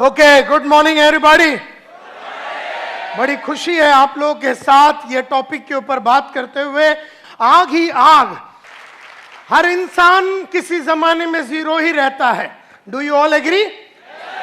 Okay, good morning everybody. बड़ी खुशी है आप लोगों के साथ ये टॉपिक के ऊपर बात करते हुए। आग ही आग, हर इंसान किसी जमाने में जीरो ही रहता है। Do you all agree?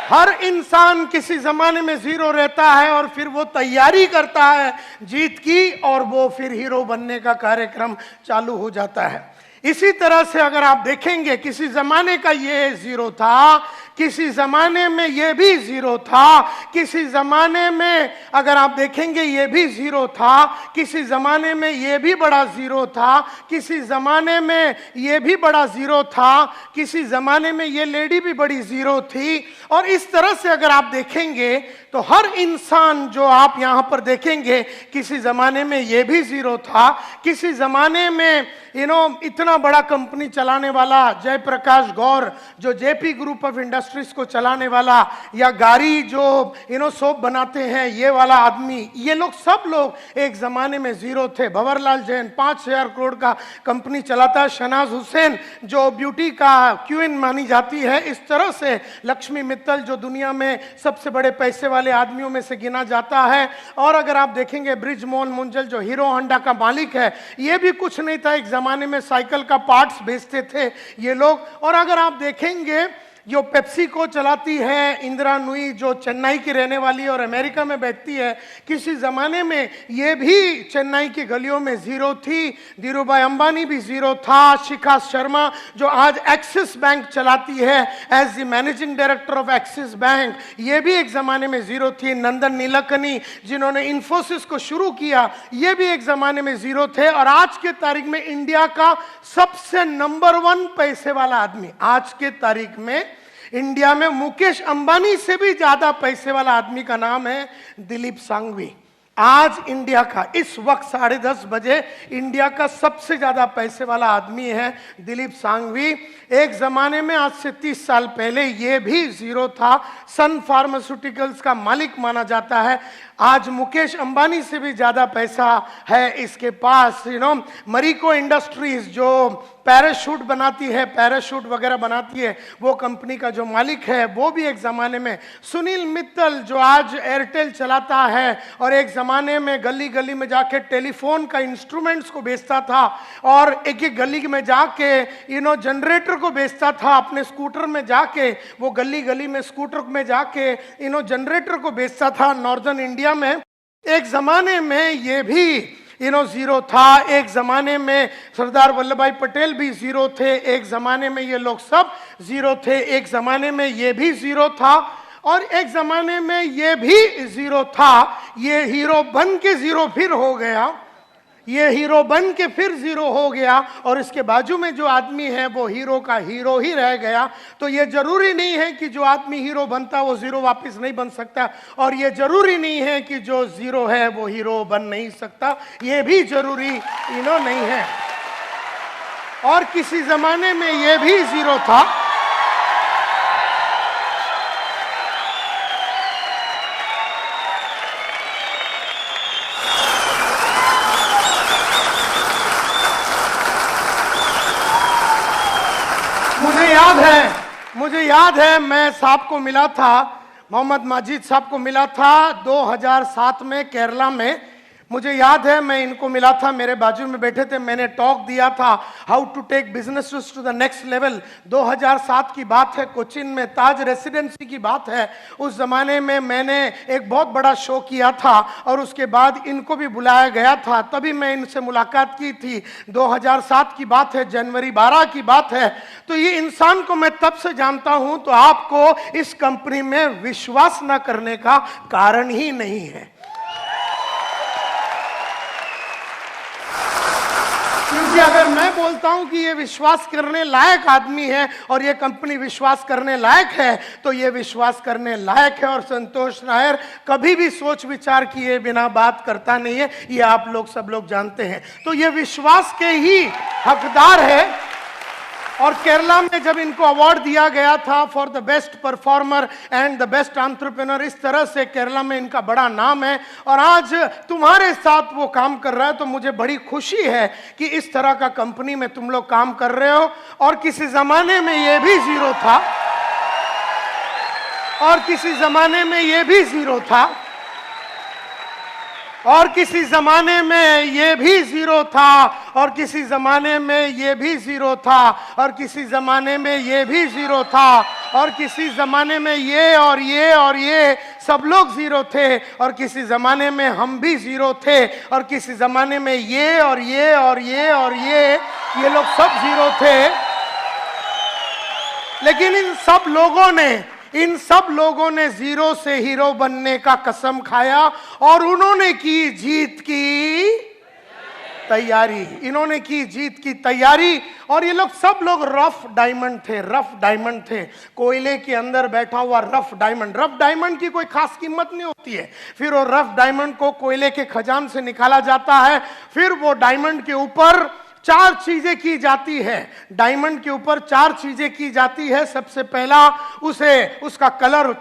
हर इंसान किसी जमाने में जीरो रहता है और फिर वो तैयारी करता है जीत की और वो फिर हीरो बनने का कार्यक्रम चालू हो जाता है। इसी तरह से अगर आप देखेंगे किसी जमाने का ये जीरो था, किसी जमाने में ये भी जीरो था, किसी जमाने में अगर आप देखेंगे ये भी जीरो था, किसी जमाने में ये भी बड़ा जीरो था, किसी जमाने में ये भी बड़ा जीरो था, किसी जमाने में ये लेडी भी बड़ी जीरो थी। और इस तरह से अगर आप देखेंगे तो हर इंसान जो आप यहां पर देखेंगे किसी जमाने में ये भी जीरो था, किसी जमाने में इतना बड़ा कंपनी चलाने वाला जयप्रकाश गौर जो जेपी ग्रुप ऑफ इंडस्ट्रीज को चलाने वाला, या गाड़ी जो सोप बनाते हैं ये वाला आदमी, ये लोग सब लोग एक जमाने में जीरो थे। भंवरलाल जैन 5,000 करोड़ का कंपनी चलाता है। शहनाज हुसैन जो ब्यूटी का क्वीन मानी जाती है। इस तरह से लक्ष्मी मित्तल जो दुनिया में सबसे बड़े पैसे वाले आदमियों में से गिना जाता है। और अगर आप देखेंगे ब्रिजमोहन मुंजल जो हीरो होंडा का मालिक है, ये भी कुछ नहीं था, एक जमाने में साइकिल का पार्ट्स बेचते थे ये लोग। और अगर आप देखेंगे जो पेप्सी को चलाती है इंदिरा नुई जो चेन्नई की रहने वाली और अमेरिका में बैठती है, किसी जमाने में ये भी चेन्नई की गलियों में जीरो थी। धीरूभाई अंबानी भी जीरो था। शिखा शर्मा जो आज एक्सिस बैंक चलाती है as the managing director of Axis bank, ये भी एक जमाने में जीरो थी। नंदन नीलकनी जिन्होंने इन्फोसिस को शुरू किया, ये भी एक जमाने में जीरो थे। और आज के तारीख में इंडिया का सबसे नंबर 1 पैसे वाला आदमी, आज के तारीख में इंडिया में मुकेश अंबानी से भी ज्यादा पैसे वाला आदमी का नाम है दिलीप सांघवी। आज इंडिया का इस वक्त 10:30 बजे इंडिया का सबसे ज्यादा पैसे वाला आदमी है दिलीप सांघवी। एक जमाने में आज से 30 साल पहले ये भी जीरो था। सन फार्मास्यूटिकल्स का मालिक माना जाता है। आज मुकेश अंबानी से भी ज्यादा पैसा है इसके पास। मरीको इंडस्ट्रीज जो पैराशूट बनाती है, पैराशूट वगैरह बनाती है, वो कंपनी का जो मालिक है वो भी एक जमाने में। सुनील मित्तल जो आज एयरटेल चलाता है और एक जमाने में गली गली में जाके टेलीफोन का इंस्ट्रूमेंट्स को बेचता था और एक एक गली में जाके जनरेटर को बेचता था। अपने स्कूटर में जाके वो गली गली में स्कूटर में जाके जनरेटर को बेचता था नॉर्दर्न इंडिया में। एक जमाने में ये भी जीरो था। एक जमाने में सरदार वल्लभ पटेल भी जीरो थे। एक जमाने में ये लोग सब जीरो थे। एक जमाने में ये भी जीरो था और एक जमाने में ये भी जीरो था। ये हीरो बन के जीरो फिर हो गया, ये हीरो बन के फिर जीरो हो गया और इसके बाजू में जो आदमी है वो हीरो का हीरो ही रह गया। तो ये जरूरी नहीं है कि जो आदमी हीरो बनता वो जीरो वापस नहीं बन सकता, और ये जरूरी नहीं है कि जो जीरो है वो हीरो बन नहीं सकता, ये भी जरूरी नहीं है। और किसी जमाने में ये भी जीरो था। मुझे याद है मैं साहब को मिला था, मोहम्मद माजिद साहब को मिला था 2007 में केरला में। मुझे याद है मैं इनको मिला था, मेरे बाजू में बैठे थे, मैंने टॉक दिया था how to take business to the next level. 2007 की बात है, कोचिन में ताज रेसिडेंसी की बात है। उस जमाने में मैंने एक बहुत बड़ा शो किया था और उसके बाद इनको भी बुलाया गया था, तभी मैं इनसे मुलाकात की थी। 2007 की बात है, जनवरी 12 की बात है। तो ये इंसान को मैं तब से जानता हूं, तो आपको इस कंपनी में विश्वास न करने का कारण ही नहीं है। क्योंकि अगर मैं बोलता हूं कि ये विश्वास करने लायक आदमी है और ये कंपनी विश्वास करने लायक है, तो ये विश्वास करने लायक है। और संतोष नायर कभी भी सोच विचार किए बिना बात करता नहीं है, ये आप लोग सब लोग जानते हैं। तो ये विश्वास के ही हकदार है। और केरला में जब इनको अवार्ड दिया गया था for the best performer and the best entrepreneur, इस तरह से केरला में इनका बड़ा नाम है और आज तुम्हारे साथ वो काम कर रहा है। तो मुझे बड़ी खुशी है कि इस तरह का कंपनी में तुम लोग काम कर रहे हो। और किसी जमाने में ये भी जीरो था, और किसी जमाने में ये भी जीरो था, और किसी जमाने में ये भी जीरो था, और किसी जमाने में ये भी जीरो था, और किसी जमाने में ये भी जीरो था, और किसी जमाने में ये और ये और ये सब लोग जीरो थे, और किसी जमाने में हम भी जीरो थे, और किसी जमाने में ये और ये और ये और ये लोग सब जीरो थे। लेकिन इन सब लोगों ने जीरो से हीरो बनने का कसम खाया, और उन्होंने की जीत की तैयारी, इन्होंने की जीत की तैयारी। और ये लोग सब लोग रफ डायमंड थे, कोयले के अंदर बैठा हुआ रफ डायमंड की कोई खास कीमत नहीं होती है। फिर वो रफ डायमंड को कोयले के खजान से निकाला जाता है, फिर वो डायमंड के ऊपर चार चीजें की जाती है, डायमंड के ऊपर चार चीजें की जाती है। सबसे पहला उसका कलर,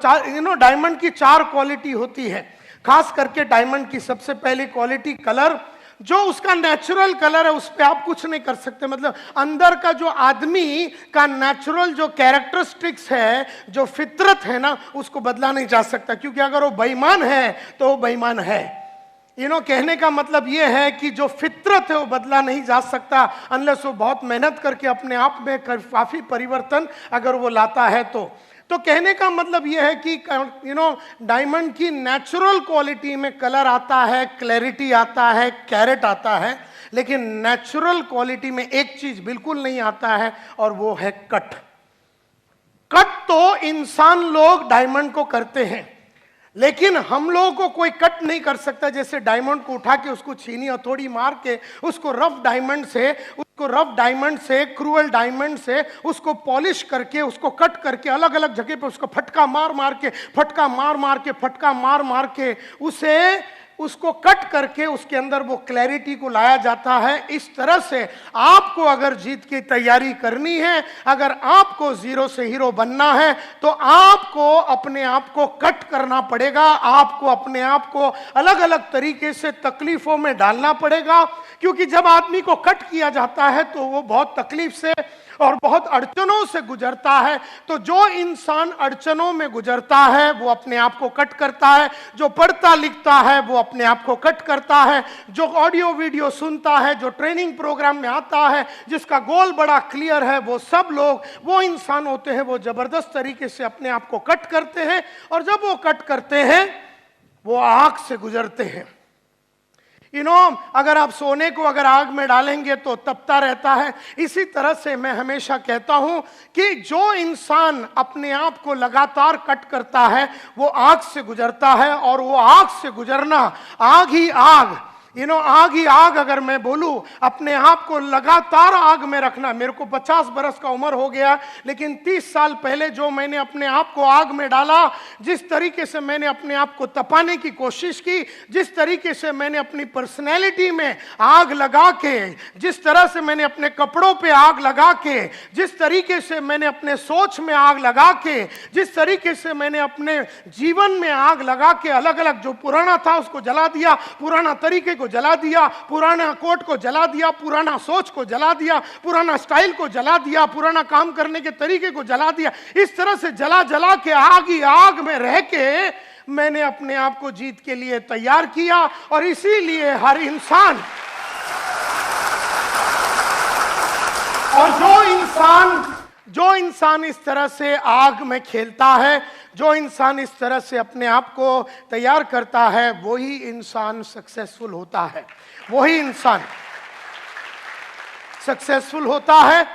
डायमंड की चार क्वालिटी होती है, खास करके डायमंड की सबसे पहली क्वालिटी कलर। जो उसका नेचुरल कलर है उस पर आप कुछ नहीं कर सकते, मतलब अंदर का जो आदमी का नेचुरल जो कैरेक्टरिस्टिक्स है, जो फितरत है ना, उसको बदला नहीं जा सकता, क्योंकि अगर वो बेईमान है तो वो बेईमान है। कहने का मतलब ये है कि जो फितरत है वो बदला नहीं जा सकता, अनलेस वो बहुत मेहनत करके अपने आप में काफी परिवर्तन अगर वो लाता है तो कहने का मतलब ये है कि डायमंड की नेचुरल क्वालिटी में कलर आता है, क्लैरिटी आता है, कैरेट आता है, लेकिन नेचुरल क्वालिटी में एक चीज बिल्कुल नहीं आता है, और वो है कट। तो इंसान लोग डायमंड को करते हैं, लेकिन हम लोगों को कोई कट नहीं कर सकता। जैसे डायमंड को उठा के उसको छीनी हथौड़ी मार के उसको रफ डायमंड से क्रूअल डायमंड से उसको पॉलिश करके उसको कट करके अलग अलग जगह पे उसको फटका मार के उसको कट करके उसके अंदर वो क्लैरिटी को लाया जाता है। इस तरह से आपको अगर जीत की तैयारी करनी है, अगर आपको जीरो से हीरो बनना है, तो आपको अपने आप को कट करना पड़ेगा, आपको अपने आप को अलग अलग तरीके से तकलीफों में डालना पड़ेगा। क्योंकि जब आदमी को कट किया जाता है तो वो बहुत तकलीफ से और बहुत अड़चनों से गुजरता है। तो जो इंसान अड़चनों में गुजरता है वो अपने आप को कट करता है, जो पढ़ता लिखता है वो अपने आप को कट करता है, जो ऑडियो वीडियो सुनता है, जो ट्रेनिंग प्रोग्राम में आता है, जिसका गोल बड़ा क्लियर है, वो सब लोग वो इंसान होते हैं, वो जबरदस्त तरीके से अपने आप को कट करते हैं। और जब वो कट करते हैं वो आग से गुजरते हैं। अगर आप सोने को अगर आग में डालेंगे तो तपता रहता है। इसी तरह से मैं हमेशा कहता हूं कि जो इंसान अपने आप को लगातार कट करता है वो आग से गुजरता है, और वो आग से गुजरना, आग ही आग, आग ही आग अगर मैं बोलूं, अपने आप को लगातार आग में रखना। मेरे को 50 बरस का उम्र हो गया, लेकिन 30 साल पहले जो मैंने अपने आप को आग में डाला, जिस तरीके से मैंने अपने आप को तपाने की कोशिश की, जिस तरीके से मैंने अपनी पर्सनैलिटी में आग लगा के, जिस तरह से मैंने अपने कपड़ों पे आग लगा के, जिस तरीके से मैंने अपने सोच में आग लगा के, जिस तरीके से मैंने अपने जीवन में आग लगा के अलग अलग जो पुराना था उसको जला दिया, पुराना तरीके को जला दिया, पुराना कोट को जला दिया, पुराना सोच को जला दिया, पुराना स्टाइल को जला दिया, पुराना काम करने के तरीके को जला दिया। इस तरह से जला जला के आग ही आग में रह के मैंने अपने आप को जीत के लिए तैयार किया। और इसीलिए हर इंसान, और जो इंसान इस तरह से आग में खेलता है, जो इंसान इस तरह से अपने आप को तैयार करता है, वही इंसान सक्सेसफुल होता है, वही इंसान सक्सेसफुल होता है।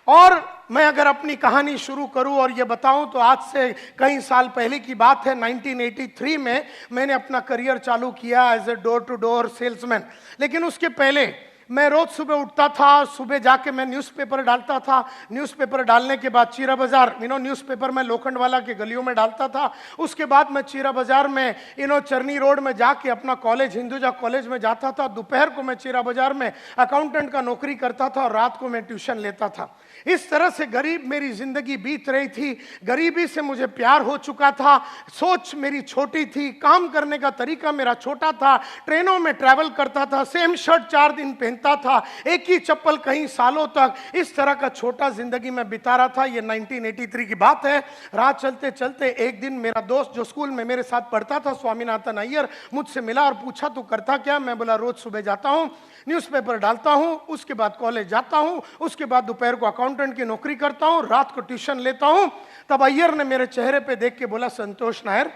और मैं अगर अपनी कहानी शुरू करूं और ये बताऊं तो आज से कई साल पहले की बात है। 1983 में मैंने अपना करियर चालू किया as a door to door salesman. लेकिन उसके पहले मैं रोज सुबह उठता था, सुबह जाके मैं न्यूज़पेपर डालता था, न्यूज़पेपर डालने के बाद चीरा बाजार, न्यूज़पेपर मैं लोखंडवाला के गलियों में डालता था। उसके बाद मैं चीरा बाजार में चरनी रोड में जाके अपना कॉलेज, हिंदुजा कॉलेज में जाता था। दोपहर को मैं चीरा बाजार में अकाउंटेंट का नौकरी करता था और रात को मैं ट्यूशन लेता था। इस तरह से गरीब मेरी जिंदगी बीत रही थी। गरीबी से मुझे प्यार हो चुका था, सोच मेरी छोटी थी, काम करने का तरीका मेरा छोटा था, ट्रेनों में ट्रैवल करता था, सेम शर्ट 4 दिन पहनता पहनता था, एक ही चप्पल कई सालों तक, इस तरह का छोटा जिंदगी में बिता रहा था। ये 1983 की बात है। रात चलते चलते एक दिन मेरा दोस्त जो स्कूल में मेरे साथ पढ़ता था, स्वामीनाथन अय्यर, मुझसे मिला और पूछा तू करता क्या? मैं बोला रोज सुबह जाता हूँ, न्यूज़पेपर डालता हूँ, उसके बाद कॉलेज जाता हूँ, उसके बाद दोपहर को अकाउंटेंट की नौकरी करता हूँ, रात को ट्यूशन लेता हूँ। तब अय्यर ने मेरे चेहरे पे देख के बोला, संतोष नायर,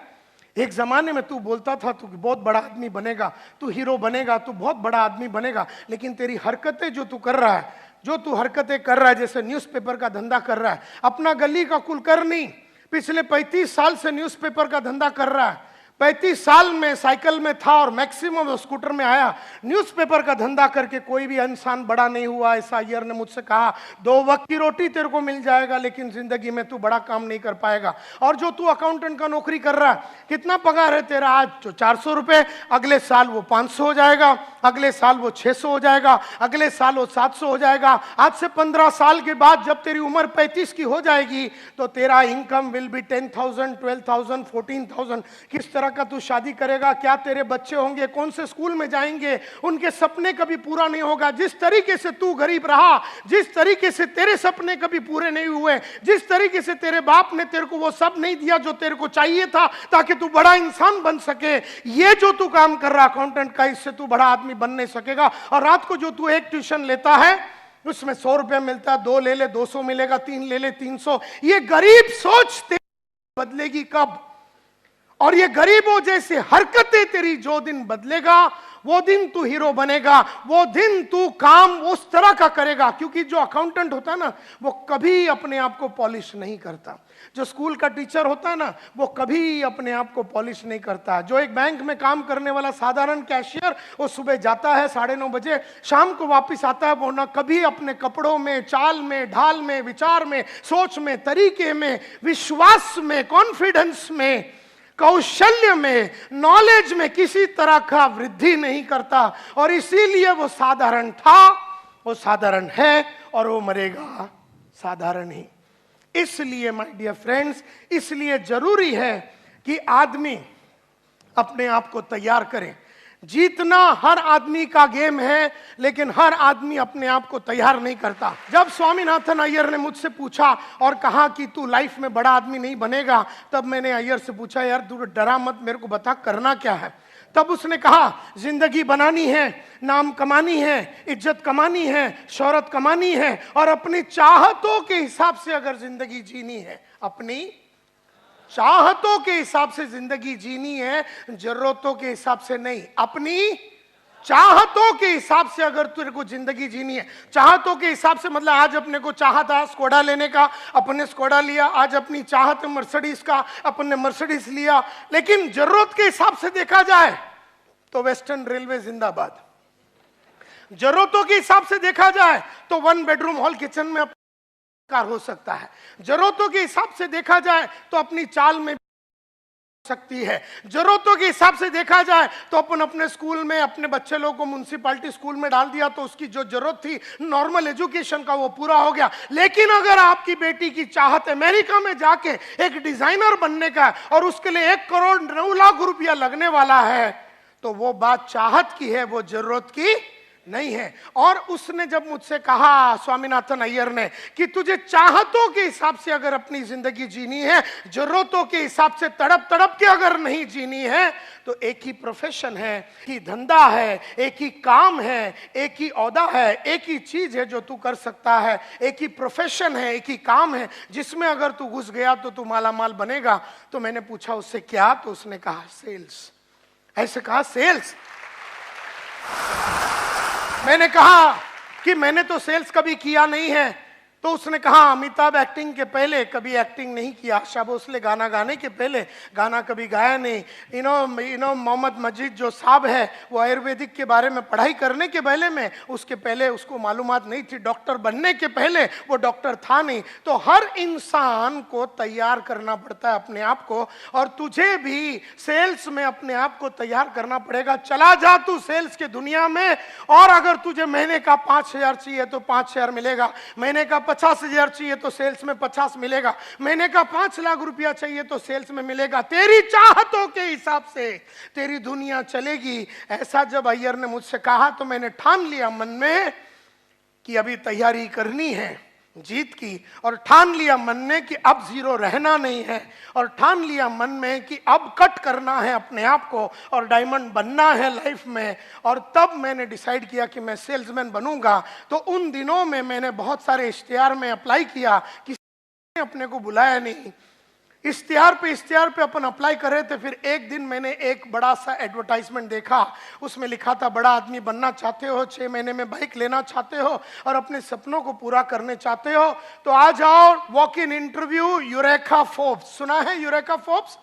एक जमाने में तू बोलता था तू बहुत बड़ा आदमी बनेगा, तू हीरो बनेगा, तू बहुत बड़ा आदमी बनेगा, लेकिन तेरी हरकतें जो तू कर रहा है, जो तू हरकतें कर रहा है, जैसे न्यूज़पेपर का धंधा कर रहा है, अपना गली का कुलकर्णी पिछले 35 साल से न्यूज़पेपर का धंधा कर रहा है, 35 साल में साइकिल में था और मैक्सिमम स्कूटर में आया, न्यूज़पेपर का धंधा करके कोई भी इंसान बड़ा नहीं हुआ। ऐसा अय्यर ने मुझसे कहा, 2 वक्त की रोटी तेरे को मिल जाएगा, लेकिन जिंदगी में तू बड़ा काम नहीं कर पाएगा। और जो तू अकाउंटेंट का नौकरी कर रहा है, कितना पगार है तेरा? आज जो 400 रुपए, अगले साल वो 500 हो जाएगा, अगले साल वो 600 हो जाएगा, अगले साल वो 700 हो जाएगा। आज से 15 साल के बाद जब तेरी उम्र 35 की हो जाएगी तो तेरा इनकम विल बी 10,000, 12,000, 14,000। किस तरह का तू शादी करेगा? क्या तेरे बच्चे होंगे? कौन से स्कूल में जाएंगे? उनके सपने कभी पूरा नहीं होगा। जिस तरीके से तू गरीब रहा, जिस तरीके से तेरे सपने कभी पूरे नहीं हुए, जिस तरीके से तेरे बाप ने तेरे को वो सब नहीं दिया जो तेरे को चाहिए था ताकि तू बड़ा इंसान बन सके, ये जो तू काम कर रहा अकाउंटेंट का, इससे तू बड़ा आदमी बन नहीं सकेगा। और रात को जो तू एक ट्यूशन लेता है उसमें 100 रुपया मिलता है, 2 ले ले 200 मिलेगा, 3 ले ले 300। ये गरीब सोच तेरी बदलेगी कब? और ये गरीबों जैसे हरकतें तेरी जो दिन बदलेगा, वो दिन तू हीरो बनेगा, वो दिन तू काम उस तरह का करेगा। क्योंकि जो अकाउंटेंट होता है ना, वो कभी अपने आप को पॉलिश नहीं करता। जो स्कूल का टीचर होता है ना, वो कभी अपने आप को पॉलिश नहीं करता। जो एक बैंक में काम करने वाला साधारण कैशियर, वो सुबह जाता है 9:30 बजे, शाम को वापस आता है, वो ना कभी अपने कपड़ों में, चाल में, ढाल में, विचार में, सोच में, तरीके में, विश्वास में, कॉन्फिडेंस में, कौशल्य में, नॉलेज में किसी तरह का वृद्धि नहीं करता। और इसीलिए वो साधारण था, वो साधारण है और वो मरेगा साधारण ही। इसलिए माय डियर फ्रेंड्स, इसलिए जरूरी है कि आदमी अपने आप को तैयार करे। जीतना हर आदमी का गेम है, लेकिन हर आदमी अपने आप को तैयार नहीं करता। जब स्वामीनाथन अय्यर ने मुझसे पूछा और कहा कि तू लाइफ में बड़ा आदमी नहीं बनेगा, तब मैंने अय्यर से पूछा, यार तू डरा मत, मेरे को बता करना क्या है। तब उसने कहा, जिंदगी बनानी है, नाम कमानी है, इज्जत कमानी है, शोहरत कमानी है, और अपनी चाहतों के हिसाब से अगर जिंदगी जीनी है, अपनी चाहतों के हिसाब से जिंदगी जीनी है, जरूरतों के हिसाब से नहीं। अपनी चाहतों के हिसाब से अगर तेरे को जिंदगी जीनी है, चाहतों के हिसाब से मतलब आज अपने को चाहा था स्कोडा लेने का, अपने स्कोडा लिया। आज अपनी चाहत है मर्सिडीज का, अपने मर्सिडीज लिया। लेकिन जरूरत के हिसाब से देखा जाए तो वेस्टर्न रेलवे जिंदाबाद। जरूरतों के हिसाब से देखा जाए तो 1 बेडरूम हॉल किचन में कार हो सकता है। जरूरतों के हिसाब से देखा जाए तो अपनी चाल में सकती है। जरूरतों के हिसाब से देखा जाए तो अपन अपने स्कूल में अपने बच्चे लोगों को म्युनिसिपैलिटी स्कूल में डाल दिया तो उसकी जो जरूरत थी नॉर्मल एजुकेशन का, वो पूरा हो गया। लेकिन अगर आपकी बेटी की चाहत अमेरिका में जाके एक डिजाइनर बनने का और उसके लिए 1 करोड़ 9 लाख रुपया लगने वाला है, तो वो बात चाहत की है, वो जरूरत की नहीं है। और उसने जब मुझसे कहा, स्वामीनाथन अय्यर ने, कि तुझे चाहतों के हिसाब से अगर अपनी जिंदगी जीनी है, जरूरतों के हिसाब से तड़प तड़प के अगर नहीं जीनी है, तो एक ही प्रोफेशन है, एक ही धंधा है, एक ही काम है, एक ही औहदा है, एक ही चीज है जो तू कर सकता है, एक ही प्रोफेशन है, एक ही काम है जिसमें अगर तू घुस गया तो तू मालामाल बनेगा। तो मैंने पूछा उससे क्या? तो उसने कहा सेल्स। ऐसे कहा सेल्स। मैंने कहा कि मैंने तो सेल्स कभी किया नहीं है। तो उसने कहा, अमिताभ एक्टिंग के पहले कभी एक्टिंग नहीं किया, आशा भोसले गाना गाने के पहले गाना कभी गाया नहीं। मोहम्मद मजीद जो साहब है, वो आयुर्वेदिक के बारे में पढ़ाई करने के पहले में, उसके पहले उसको मालूमात नहीं थी। डॉक्टर बनने के पहले वो डॉक्टर था नहीं। तो हर इंसान को तैयार करना पड़ता है अपने आप को, और तुझे भी सेल्स में अपने आप को तैयार करना पड़ेगा। चला जा तू सेल्स की दुनिया में, और अगर तुझे महीने का 5,000 चाहिए तो 5,000 मिलेगा, महीने का 50,000 चाहिए तो सेल्स में 50 मिलेगा। मैंने कहा 5 लाख रुपया चाहिए तो सेल्स में मिलेगा। तेरी चाहतों के हिसाब से तेरी दुनिया चलेगी। ऐसा जब अय्यर ने मुझसे कहा तो मैंने ठान लिया मन में कि अभी तैयारी करनी है जीत की, और ठान लिया मन में कि अब जीरो रहना नहीं है, और ठान लिया मन में कि अब कट करना है अपने आप को और डायमंड बनना है लाइफ में। और तब मैंने डिसाइड किया कि मैं सेल्समैन बनूंगा। तो उन दिनों में मैंने बहुत सारे इश्तिहार में अप्लाई किया, किसी ने अपने को बुलाया नहीं। इश्तिहार पे अपन अप्लाई कर रहे थे। फिर एक दिन मैंने एक बड़ा सा एडवर्टाइजमेंट देखा, उसमें लिखा था बड़ा आदमी बनना चाहते हो, 6 महीने में बाइक लेना चाहते हो और अपने सपनों को पूरा करने चाहते हो तो आ जाओ walk in interview eureka Forbes. सुना है यूरेका फोर्ब्स?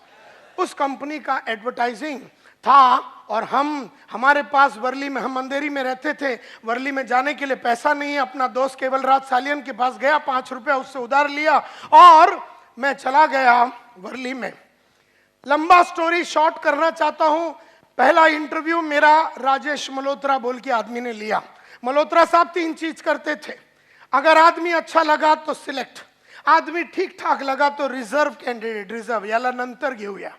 उस कंपनी का एडवर्टाइजिंग था। और हमारे पास वर्ली में, हम अंधेरी में रहते थे, वर्ली में जाने के लिए पैसा नहीं है। अपना दोस्त केवल राज सालियन के पास गया, 5 रुपया उससे उधार लिया और मैं चला गया वर्ली में। लंबा स्टोरी शॉर्ट करना चाहता हूं। पहला इंटरव्यू मेरा राजेश मल्होत्रा बोल के आदमी ने लिया। मल्होत्रा साहब 3 चीज करते थे। अगर आदमी अच्छा लगा तो सिलेक्ट, आदमी ठीक ठाक लगा तो रिजर्व कैंडिडेट, रिजर्व याला नंतर घेऊया,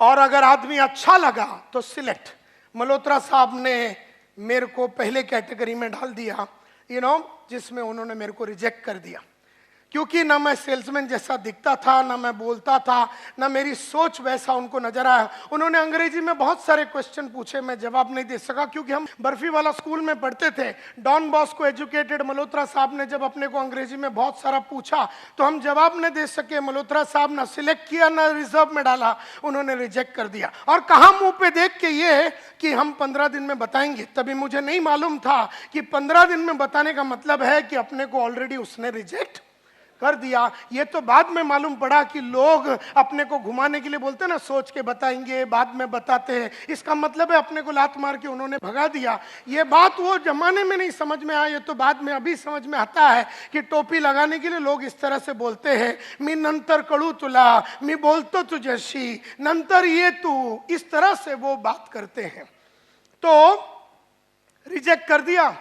और अगर आदमी अच्छा लगा तो सिलेक्ट। मल्होत्रा साहब ने मेरे को पहले कैटेगरी में डाल दिया, जिसमें उन्होंने मेरे को रिजेक्ट कर दिया, क्योंकि ना मैं सेल्समैन जैसा दिखता था, ना मैं बोलता था, ना मेरी सोच वैसा उनको नजर आया। उन्होंने अंग्रेजी में बहुत सारे क्वेश्चन पूछे, मैं जवाब नहीं दे सका, क्योंकि हम बर्फी वाला स्कूल में पढ़ते थे। डॉन बॉस्को एजुकेटेड मल्होत्रा साहब ने जब अपने को अंग्रेजी में बहुत सारा पूछा तो हम जवाब नहीं दे सके। मल्होत्रा साहब ना सिलेक्ट किया ना रिजर्व में डाला, उन्होंने रिजेक्ट कर दिया। और कहा मुंह पे देख के ये कि हम 15 दिन में बताएंगे। तभी मुझे नहीं मालूम था कि 15 दिन में बताने का मतलब है कि अपने को ऑलरेडी उसने रिजेक्ट कर दिया। ये तो बाद में मालूम पड़ा कि लोग अपने को घुमाने के लिए बोलते हैं ना, सोच के बताएंगे, बाद में बताते हैं। इसका मतलब है अपने को लात मार के उन्होंने भगा दिया। ये बात वो जमाने में नहीं समझ में आया, ये तो बाद में अभी समझ में आता है कि टोपी लगाने के लिए लोग इस तरह से बोलते हैं, मी नंतर कळू तुला, मी बोलतो तुझ्याशी, नंतर ये तू, इस तरह से वो बात करते हैं। तो रिजेक्ट कर दिया।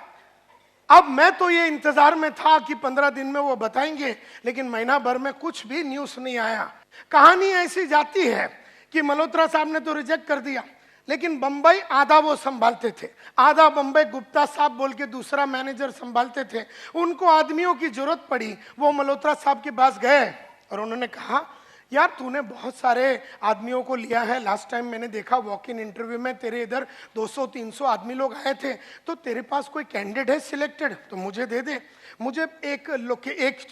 अब मैं तो ये इंतजार में था कि 15 दिन में वो बताएंगे, लेकिन महीना भर में कुछ भी न्यूज नहीं आया। कहानी ऐसी जाती है कि मल्होत्रा साहब ने तो रिजेक्ट कर दिया, लेकिन बंबई आधा वो संभालते थे, आधा बंबई गुप्ता साहब बोल के दूसरा मैनेजर संभालते थे। उनको आदमियों की जरूरत पड़ी, वो मल्होत्रा साहब के पास गए और उन्होंने कहा, यार तूने बहुत सारे आदमियों को लिया है, लास्ट टाइम मैंने देखा वॉक इन इंटरव्यू में तेरे इधर 200-300 आदमी लोग आए थे, तो तेरे पास कोई कैंडिडेट है सिलेक्टेड तो मुझे दे दे। मुझे एक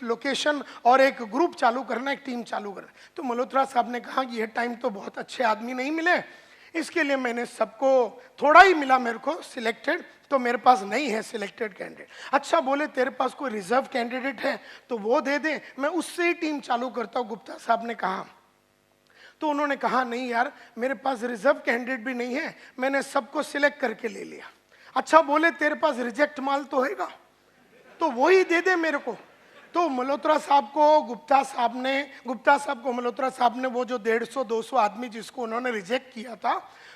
लोकेशन और एक ग्रुप चालू करना, एक टीम चालू करना। तो मल्होत्रा साहब ने कहा कि ये टाइम तो बहुत अच्छे आदमी नहीं मिले, इसके लिए मैंने सबको, थोड़ा ही मिला मेरे को सिलेक्टेड, तो मेरे पास नहीं है सिलेक्टेड कैंडिडेट। अच्छा, बोले तेरे पास कोई रिजर्व कैंडिडेट है तो वो दे दे, मैं उससे ही टीम चालू करता हूँ, गुप्ता साहब ने कहा। तो उन्होंने कहा नहीं यार, मेरे पास रिजर्व कैंडिडेट भी नहीं है, मैंने सबको सिलेक्ट करके ले लिया। अच्छा, बोले तेरे पास रिजेक्ट माल तो होगा तो वो ही दे दे मेरे को। तो मल्होत्रा साहब को गुप्ता साहब को मल्होत्रा साहब ने वो जो 150-200 आदमी जिसको उन्होंने रिजेक्ट किया था,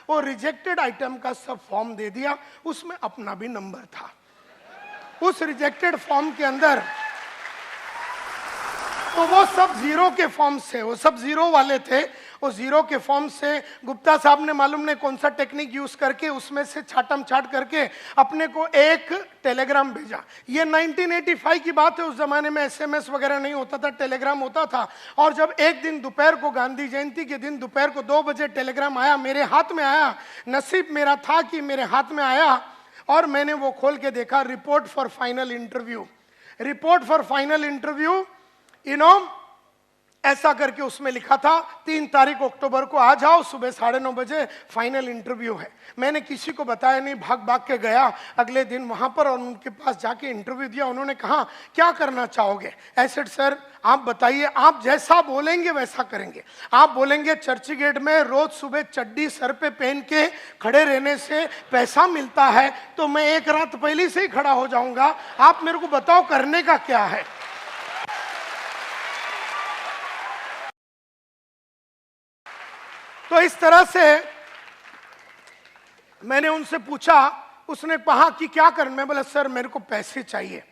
वो रिजेक्टेड आइटम का सब फॉर्म दे दिया, उसमें अपना भी नंबर था। उस रिजेक्टेड फॉर्म के अंदर तो वो सब जीरो के फॉर्म से, वो सब जीरो वाले थे। वो जीरो के फॉर्म से गुप्ता साहब ने मालूम नहीं कौन सा टेक्निक यूज करके उसमें से छाटम छाट करके अपने को एक टेलीग्राम भेजा। ये 1985 की बात है, उस जमाने में SMS वगैरह नहीं होता था, टेलीग्राम होता था। और जब एक दिन दोपहर को, गांधी जयंती के दिन दोपहर को 2 बजे टेलीग्राम आया, मेरे हाथ में आया। नसीब मेरा था कि मेरे हाथ में आया और मैंने वो खोल के देखा, report for final interview, report for final interview, ऐसा करके उसमें लिखा था 3 तारीख अक्टूबर को आ जाओ, सुबह 9:30 बजे फाइनल इंटरव्यू है। मैंने किसी को बताया नहीं, भाग भाग के गया अगले दिन वहां पर और उनके पास जाके इंटरव्यू दिया। उन्होंने कहा क्या करना चाहोगे? ऐसे सर आप बताइए, आप जैसा बोलेंगे वैसा करेंगे। आप बोलेंगे चर्च गेट में रोज सुबह चड्डी सर पे पहन के खड़े रहने से पैसा मिलता है, तो मैं एक रात पहले से ही खड़ा हो जाऊंगा। आप मेरे को बताओ करने का क्या है। तो इस तरह से मैंने उनसे पूछा उसने कहा कि क्या कर, मैं बोला सर मेरे को पैसे चाहिए।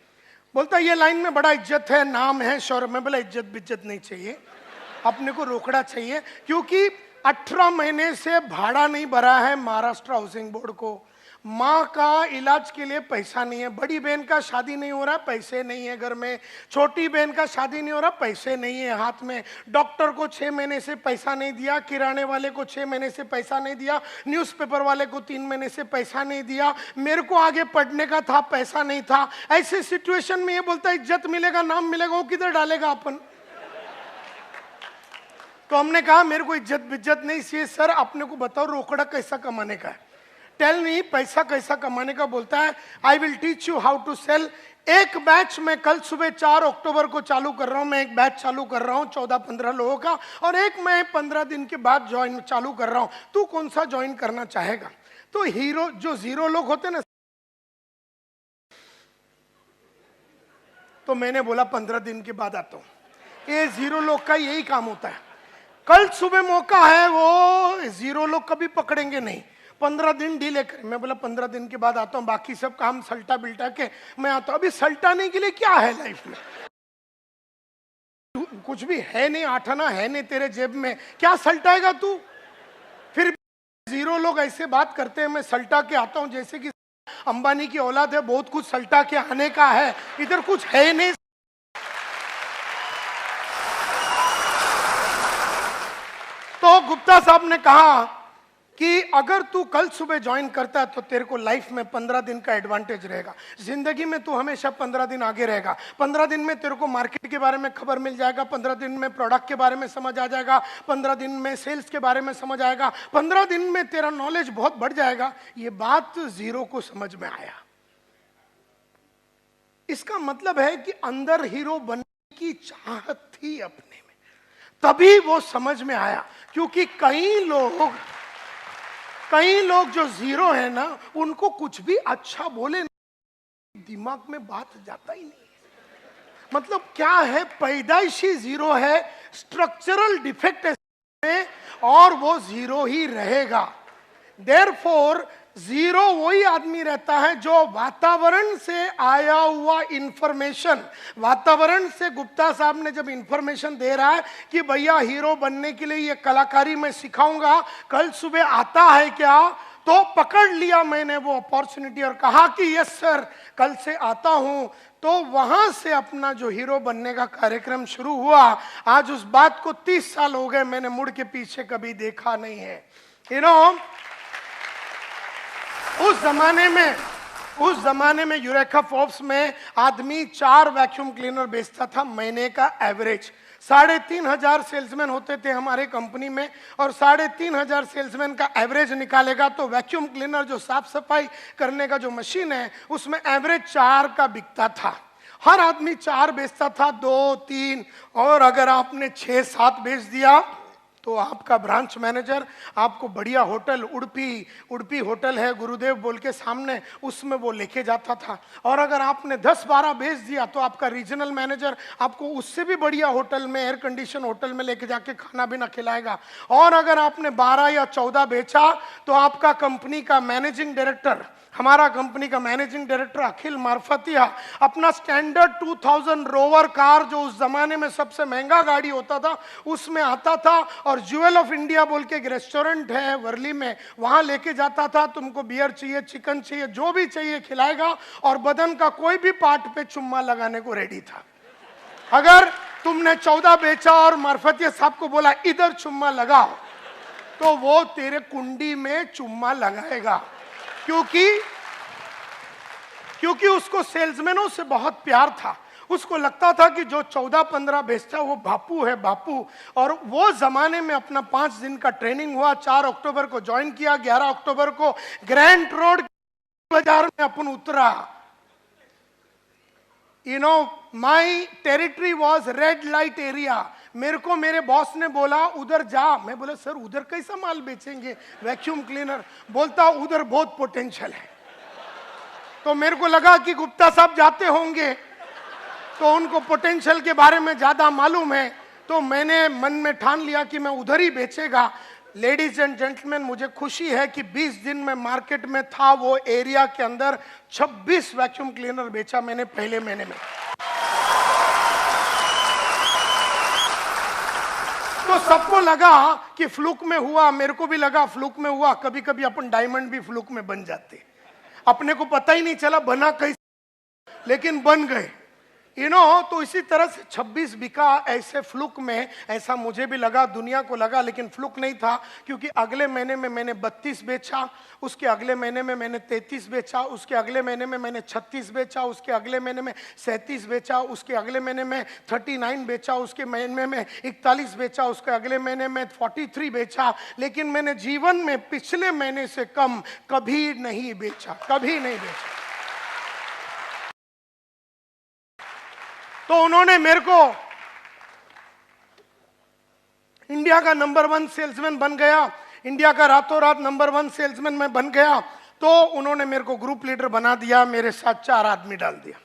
बोलता ये लाइन में बड़ा इज्जत है, नाम है, शौर्य। मैं बोला इज्जत बिज्जत नहीं चाहिए, अपने को रोकड़ा चाहिए, क्योंकि 18 महीने से भाड़ा नहीं भरा है महाराष्ट्र हाउसिंग बोर्ड को। माँ का इलाज के लिए पैसा नहीं है, बड़ी बहन का शादी नहीं हो रहा, पैसे नहीं है घर में, छोटी बहन का शादी नहीं हो रहा, पैसे नहीं है हाथ में, डॉक्टर को 6 महीने से पैसा नहीं दिया, किराने वाले को 6 महीने से पैसा नहीं दिया, न्यूज़पेपर वाले को 3 महीने से पैसा नहीं दिया, मेरे को आगे पढ़ने का था, पैसा नहीं था। ऐसे सिचुएशन में ये बोलता इज्जत मिलेगा, नाम मिलेगा, वो किधर डालेगा अपन? तो हमने कहा मेरे को इज्जत बिज्जत नहीं चाहिए सर, अपने को बताओ रोकड़ा कैसा कमाने का है, टेल मी पैसा कैसा कमाने का। बोलता है I will teach you how to sell. एक बैच मैं कल सुबह 4 अक्टूबर को चालू कर रहा हूं, मैं एक बैच चालू कर रहा हूं 14-15 लोगों का, और एक मैं 15 दिन के बाद ज्वाइन चालू कर रहा हूं, तू कौन सा ज्वाइन करना चाहेगा? तो हीरो जो 0 लोग होते हैं ना, तो मैंने बोला 15 दिन के बाद आता हूं। ये 0 लोग का यही काम होता है, कल सुबह मौका है, वो 0 लोग कभी पकड़ेंगे नहीं, 15 दिन डीले करें। मैं बोला 15 दिन के बाद आता हूँ, बाकी सब काम सल्टा बिल्टा के मैं आता हूँ। अभी सल्टाने के लिए क्या है लाइफ में? कुछ भी है नहीं, 8 आना है नहीं तेरे जेब में, क्या सल्टाएगा तू? फिर 0 लोग ऐसे बात करते हैं, मैं सल्टा के आता हूँ जैसे कि अंबानी की औलाद है, बहुत कुछ सल्टा के आने का है, इधर कुछ है नहीं। तो गुप्ता साहब ने कहा कि अगर तू कल सुबह ज्वाइन करता है तो तेरे को लाइफ में 15 दिन का एडवांटेज रहेगा, जिंदगी में तू हमेशा 15 दिन आगे रहेगा। 15 दिन में तेरे को मार्केट के बारे में खबर मिल जाएगा, 15 दिन में प्रोडक्ट के बारे में समझ आ जाएगा, 15 दिन में सेल्स के बारे में समझ आएगा, 15 दिन में तेरा नॉलेज बहुत बढ़ जाएगा। ये बात 0 को समझ में आया। इसका मतलब है कि अंदर हीरो बनने की चाहत थी अपने में, तभी वो समझ में आया। क्योंकि कई लोग जो 0 है ना, उनको कुछ भी अच्छा बोले दिमाग में बात जाता ही नहीं है। मतलब क्या है, पैदाइशी 0 है, स्ट्रक्चरल डिफेक्ट है, और वो 0 ही रहेगा। देयरफॉर 0 वही आदमी रहता है जो वातावरण से आया हुआ इंफॉर्मेशन, वातावरण से गुप्ता साहब ने जब इंफॉर्मेशन दे रहा है कि भैया हीरो बनने के लिए ये कलाकारी मैं सिखाऊंगा, कल सुबह आता है क्या, तो पकड़ लिया मैंने वो अपॉर्चुनिटी और कहा कि यस सर कल से आता हूं। तो वहां से अपना जो हीरो बनने का कार्यक्रम शुरू हुआ। आज उस बात को 30 साल हो गए, मैंने मुड़ के पीछे कभी देखा नहीं है। यू नो, उस जमाने में यूरेका फोर्ब्स में आदमी 4 वैक्यूम क्लीनर बेचता था महीने का एवरेज। 3,500 सेल्समैन होते थे हमारे कंपनी में, और 3,500 सेल्समैन का एवरेज निकालेगा तो वैक्यूम क्लीनर जो साफ सफाई करने का जो मशीन है उसमें एवरेज 4 का बिकता था। हर आदमी 4 बेचता था, 2, 3, और अगर आपने 6-7 बेच दिया तो आपका ब्रांच मैनेजर आपको बढ़िया होटल, उड़पी होटल है गुरुदेव बोल के सामने, उसमें वो लेके जाता था। और अगर आपने 10-12 बेच दिया तो आपका रीजनल मैनेजर आपको उससे भी बढ़िया होटल में, एयर कंडीशन होटल में लेके जाके खाना भी ना खिलाएगा। और अगर आपने 12 या 14 बेचा तो आपका कंपनी का मैनेजिंग डायरेक्टर, हमारा कंपनी का मैनेजिंग डायरेक्टर अखिल मार्फतिया, अपना स्टैंडर्ड 2000 रोवर कार, जो उस जमाने में सबसे महंगा गाड़ी होता था, उसमें आता था और ज्वेल ऑफ इंडिया बोल के एक रेस्टोरेंट है वर्ली में, वहां लेके जाता था। तुमको बियर चाहिए, चिकन चाहिए, जो भी चाहिए खिलाएगा, और बदन का कोई भी पार्ट पे चुम्मा लगाने को रेडी था। अगर तुमने 14 बेचा और मार्फतिया साहब को बोला इधर चुम्मा लगाओ, तो वो तेरे कुंडी में चुम्मा लगाएगा, क्योंकि उसको सेल्समैनों से बहुत प्यार था। उसको लगता था कि जो 14-15 बेचता वो बापू है, बापू। और वो जमाने में अपना 5 दिन का ट्रेनिंग हुआ, 4 अक्टूबर को ज्वाइन किया, 11 अक्टूबर को ग्रैंड रोड बाजार में अपन उतरा। You know, my territory was red light area. मेरे को मेरे बॉस ने बोला उधर जा। मैं बोला सर उधर कैसा माल बेचेंगे, वैक्यूम क्लीनर? बोलता उधर बहुत पोटेंशियल है। तो मेरे को लगा कि गुप्ता साहब जाते होंगे तो उनको पोटेंशियल के बारे में ज्यादा मालूम है, तो मैंने मन में ठान लिया कि मैं उधर ही बेचेगा। लेडीज एंड जेंटलमैन, मुझे खुशी है कि 20 दिन में मार्केट में था वो एरिया के अंदर 26 वैक्यूम क्लीनर बेचा मैंने पहले महीने में। तो सबको लगा कि फ्लूक में हुआ, मेरे को भी लगा फ्लूक में हुआ। कभी कभी अपन डायमंड भी फ्लूक में बन जाते, अपने को पता ही नहीं चला बना कैसे, लेकिन बन गए, तो इसी तरह से 26 बिका ऐसे फ्लूक में। ऐसा मुझे भी लगा, दुनिया को लगा, लेकिन फ्लूक नहीं था, क्योंकि अगले महीने में मैंने 32 बेचा, उसके अगले महीने में मैंने 33 बेचा, उसके अगले महीने में मैंने 36 बेचा, उसके अगले महीने में 37 बेचा, उसके अगले महीने में 39 बेचा, उसके महीने में 41 बेचा, उसके अगले महीने में 43 बेचा। लेकिन मैंने जीवन में पिछले महीने से कम कभी नहीं बेचा, कभी नहीं बेचा। तो उन्होंने मेरे को इंडिया का नंबर 1 सेल्समैन बन गया, इंडिया का रातों रात नंबर 1 सेल्समैन मैं बन गया। तो उन्होंने मेरे को ग्रुप लीडर बना दिया, मेरे साथ 4 आदमी डाल दिया,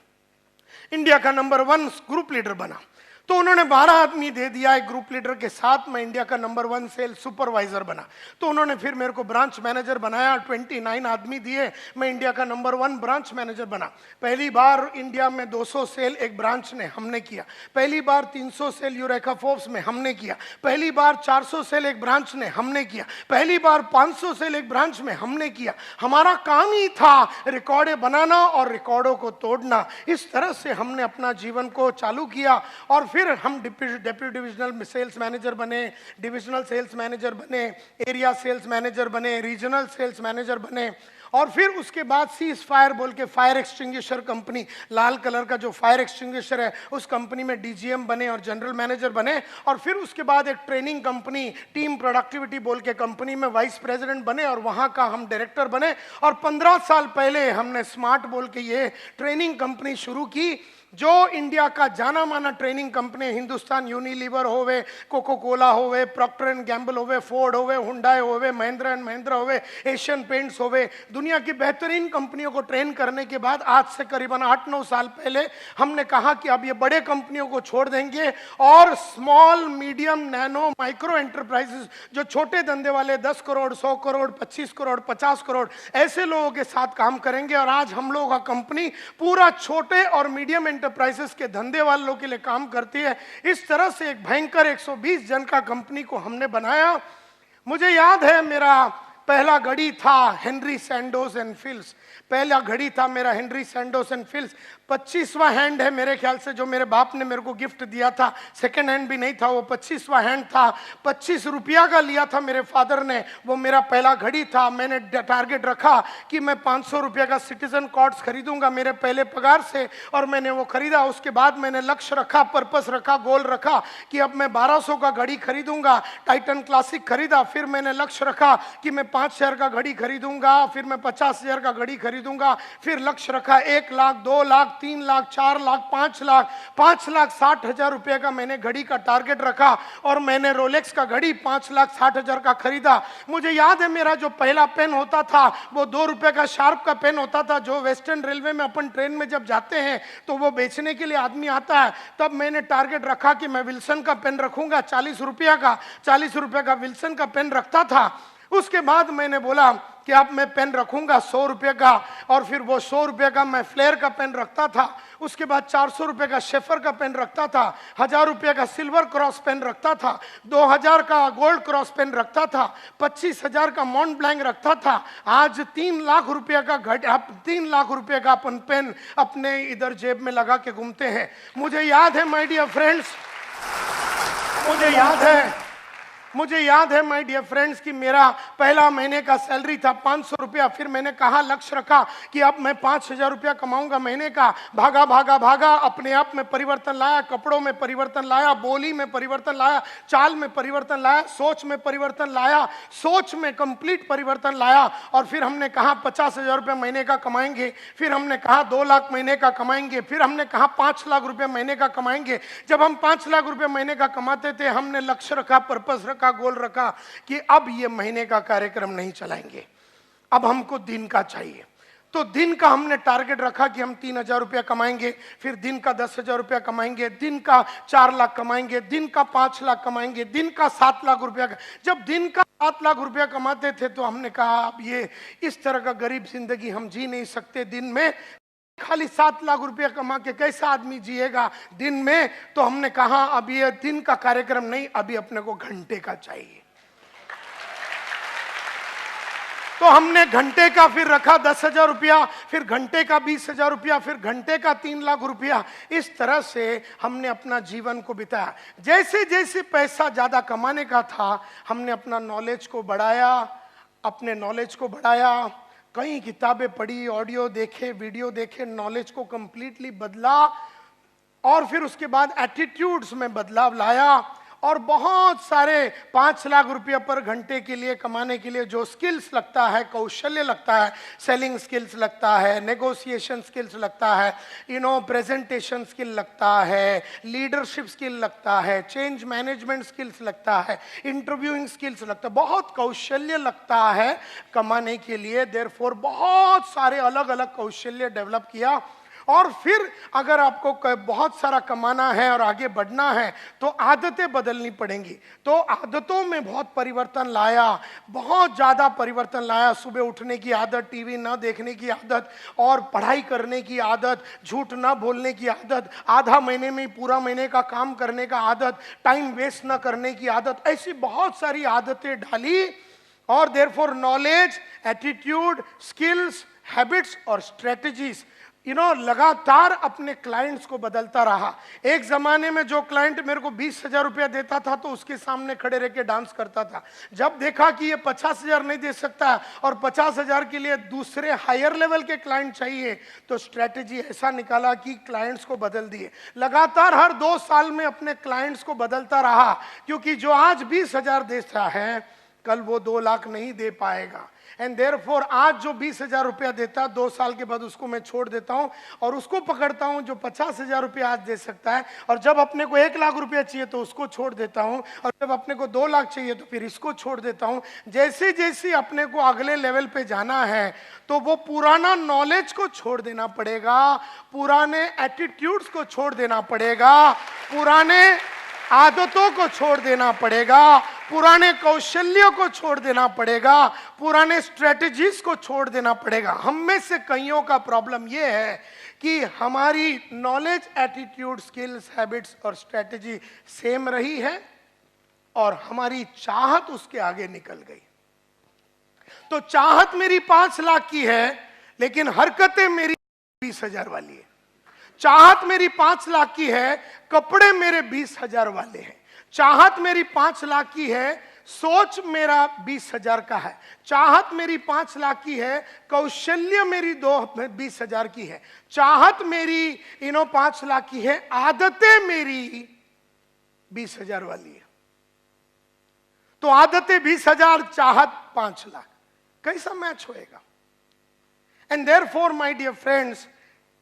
इंडिया का नंबर 1 ग्रुप लीडर बना। तो उन्होंने 12 आदमी दे दिया एक ग्रुप लीडर के साथ, मैं इंडिया का नंबर 1 सेल्स सुपरवाइजर बना। तो उन्होंने फिर मेरे को ब्रांच मैनेजर बनाया, 29 आदमी दिए, मैं इंडिया का नंबर 1 ब्रांच मैनेजर बना। पहली बार इंडिया में 200 सेल एक ब्रांच ने हमने किया, पहली बार 300 सेल यूरेका फोर्ब्स में हमने किया, पहली बार 400 सेल एक ब्रांच ने हमने किया, पहली बार 500 सेल एक ब्रांच में हमने किया। हमारा काम ही था रिकॉर्डें बनाना और रिकॉर्डों को तोड़ना। इस तरह से हमने अपना जीवन को चालू किया और फिर हम डिप्टी डिविजनल सेल्स मैनेजर बने, डिविजनल सेल्स मैनेजर बने, एरिया सेल्स मैनेजर बने, रीजनल सेल्स मैनेजर बने। और फिर उसके बाद सीज फायर बोल के फायर एक्सटिंग्विशर कंपनी, लाल कलर का जो फायर एक्सटिंग्विशर है, उस कंपनी में डीजीएम बने और जनरल मैनेजर बने। और फिर उसके बाद एक ट्रेनिंग कंपनी टीम प्रोडक्टिविटी बोल के कंपनी में वाइस प्रेसिडेंट बने और वहां का हम डायरेक्टर बने। और 15 साल पहले हमने स्मार्ट बोल के ये ट्रेनिंग कंपनी शुरू की, जो इंडिया का जाना माना ट्रेनिंग कंपनी, हिंदुस्तान यूनिलीवर होवे, कोको कोला होवे, प्रॉक्टर एंड गैम्बल होवे, फोर्ड होवे, हुंडई होवे, महिंद्रा एंड महिंद्रा होवे, एशियन पेंट्स होवे, दुनिया की बेहतरीन कंपनियों को ट्रेन करने के बाद आज से करीबन 8-9 साल पहले हमने कहा कि अब ये बड़े कंपनियों को छोड़ देंगे और small medium nano micro enterprises, जो छोटे धंधे वाले 10 करोड़ 100 करोड़ 25 करोड़ 50 करोड़ ऐसे लोगों के साथ काम करेंगे। और आज हम लोगों का कंपनी पूरा छोटे और मीडियम एंटरप्राइजेस के धंधे वालों के लिए काम करती है। इस तरह से एक भयंकर 120 जन का कंपनी को हमने बनाया। मुझे याद है मेरा पहला घड़ी था हेनरी सैंडोज एंड फिल्स, पहला घड़ी था मेरा हेनरी सैंडोज एंड फिल्स। 25वां हैंड है मेरे ख्याल से, जो मेरे बाप ने मेरे को गिफ्ट दिया था, सेकंड हैंड भी नहीं था वो, 25वां हैंड था। 25 रुपया का लिया था मेरे फादर ने, वो मेरा पहला घड़ी था। मैंने टारगेट रखा कि मैं 500 रुपया का सिटीजन कॉर्ड्स खरीदूंगा मेरे पहले पगार से, और मैंने वो खरीदा। उसके बाद मैंने लक्ष्य रखा, पर्पस रखा, गोल रखा कि अब मैं 1200 का घड़ी खरीदूंगा, टाइटन क्लासिक खरीदा। फिर मैंने लक्ष्य रखा कि मैं 5000 का घड़ी खरीदूंगा, फिर मैं 50,000 का घड़ी खरीदूंगा। फिर लक्ष्य रखा 1 लाख, 2 लाख, 3 लाख, 4 लाख, 5 लाख, 5,60,000 रुपए का मैंने घड़ी का टारगेट रखा और मैंने रोलेक्स का घड़ी 5,60,000 का खरीदा। मुझे याद है मेरा जो पहला पेन होता था वो 2 रुपए का शार्प का पेन होता था, जो वेस्टर्न रेलवे में अपन ट्रेन में जब जाते हैं तो वो बेचने के लिए आदमी आता है। तब मैंने टारगेट रखा कि मैं विल्सन का पेन रखूंगा 40 रुपया का, 40 रुपए का विल्सन का पेन रखता था। उसके बाद मैंने बोला कि अब मैं पेन रखूंगा 100 रुपए का, और फिर वो 100 रुपए का मैं फ्लेयर का पेन रखता था। उसके बाद 400 रुपए का शेफर का पेन रखता था, 1000 रुपए का सिल्वर क्रॉस पेन रखता था, 2000 का गोल्ड क्रॉस पेन रखता था, 25,000 का मॉन्ट ब्लैंक रखता था। आज 3 लाख रुपए का 3 लाख रुपए का अपन पेन अपने इधर जेब में लगा के घूमते हैं। मुझे याद है माय डियर फ्रेंड्स, मुझे याद है माय डियर फ्रेंड्स कि मेरा पहला महीने का सैलरी था 500 रुपया। फिर मैंने कहा, लक्ष्य रखा कि अब मैं 5,000 रुपया कमाऊंगा महीने का। भागा भागा भागा, अपने आप में परिवर्तन लाया, कपड़ों में परिवर्तन लाया, बोली में परिवर्तन लाया, चाल में परिवर्तन लाया, सोच में परिवर्तन लाया, सोच में कंप्लीट परिवर्तन लाया। और फिर हमने कहा 50,000 रुपया महीने का कमाएंगे, फिर हमने कहा 2 लाख महीने का कमाएंगे, फिर हमने कहा 5 लाख रुपया महीने का कमाएंगे। जब हम 5 लाख रुपया महीने का कमाते थे, हमने लक्ष्य रखा, पर्पस रखा, गोल रखा कि अब ये महीने का कार्यक्रम नहीं चलाएंगे, अब हमको दिन का चाहिए। तो दिन का हमने टारगेट रखा कि हम 3,000 रुपया कमाएंगे, फिर दिन का 10,000 रुपया कमाएंगे, दिन का 4 लाख कमाएंगे, दिन का 5 लाख कमाएंगे, दिन का 7 लाख रुपया। जब दिन का 7 लाख रुपया कमाते थे तो हमने कहा अब ये इस तरह का गरीब जिंदगी हम जी नहीं सकते दिन में, खाली 7 लाख रुपया कमा के कैसा आदमी जिएगा दिन में। तो हमने कहा अब ये दिन का कार्यक्रम नहीं, अभी अपने को घंटे का चाहिए। तो हमने घंटे का फिर रखा 10,000 रुपया, फिर घंटे का 20,000 रुपया, फिर घंटे का 3 लाख रुपया। इस तरह से हमने अपना जीवन को बिताया। जैसे जैसे पैसा ज्यादा कमाने का था हमने अपना नॉलेज को बढ़ाया, अपने नॉलेज को बढ़ाया, कई किताबें पढ़ी, ऑडियो देखे, वीडियो देखे, नॉलेज को कंप्लीटली बदला और फिर उसके बाद एटीट्यूड्स में बदलाव लाया और बहुत सारे 5 लाख रुपया पर घंटे के लिए कमाने के लिए जो स्किल्स लगता है, कौशल्य लगता है, सेलिंग स्किल्स लगता है, नेगोशिएशन स्किल्स लगता है, प्रेजेंटेशन स्किल लगता है, लीडरशिप स्किल लगता है, चेंज मैनेजमेंट स्किल्स लगता है, इंटरव्यूइंग स्किल्स लगता है, बहुत कौशल्य लगता है कमाने के लिए। देयरफॉर बहुत सारे अलग अलग कौशल्य डेवलप किया। और फिर अगर आपको बहुत सारा कमाना है और आगे बढ़ना है तो आदतें बदलनी पड़ेंगी। तो आदतों में बहुत परिवर्तन लाया, बहुत ज़्यादा परिवर्तन लाया। सुबह उठने की आदत, टीवी ना देखने की आदत और पढ़ाई करने की आदत, झूठ ना बोलने की आदत, आधा महीने में पूरा महीने का काम करने का आदत, टाइम वेस्ट ना करने की आदत, ऐसी बहुत सारी आदतें डाली। और therefore knowledge, attitude, skills, habits और स्ट्रेटजीज लगातार अपने क्लाइंट्स को बदलता रहा। एक जमाने में जो क्लाइंट मेरे को 20,000 रुपया देता था तो उसके सामने खड़े रह के डांस करता था। जब देखा कि ये 50,000 नहीं दे सकता और 50,000 के लिए दूसरे हायर लेवल के क्लाइंट चाहिए तो स्ट्रेटेजी ऐसा निकाला कि क्लाइंट्स को बदल दिए। लगातार हर 2 साल में अपने क्लाइंट्स को बदलता रहा, क्योंकि जो आज 20,000 देता है कल वो 2 लाख नहीं दे पाएगा। एंड देयरफॉर आज जो 20,000 रुपया देता है 2 साल के बाद उसको मैं छोड़ देता हूं और उसको पकड़ता हूं जो 50,000 रुपया आज दे सकता है। और जब अपने को 1 लाख रुपया चाहिए तो उसको छोड़ देता हूं और जब अपने को 2 लाख चाहिए तो फिर इसको छोड़ देता हूं। जैसे जैसे अपने को अगले लेवल पे जाना है तो वो पुराना नॉलेज को छोड़ देना पड़ेगा, पुराने एटीट्यूड्स को छोड़ देना पड़ेगा, पुराने आदतों को छोड़ देना पड़ेगा, पुराने कौशल्यों को छोड़ देना पड़ेगा, पुराने स्ट्रेटजीज को छोड़ देना पड़ेगा। हम में से कईयों का प्रॉब्लम यह है कि हमारी नॉलेज, एटीट्यूड, स्किल्स, हैबिट्स और स्ट्रेटजी सेम रही है और हमारी चाहत उसके आगे निकल गई। तो चाहत मेरी 5 लाख की है लेकिन हरकतें मेरी 20,000 वाली है। चाहत मेरी 5 लाख की है, कपड़े मेरे 20,000 वाले हैं। चाहत मेरी 5 लाख की है, सोच मेरा 20,000 का है। चाहत मेरी 5 लाख की है, कौशल्य मेरी 20,000 की है। चाहत मेरी 5 लाख की है, आदतें मेरी 20,000 वाली है। तो आदतें 20,000, चाहत 5 लाख, कैसा मैच होएगा? And therefore my dear friends,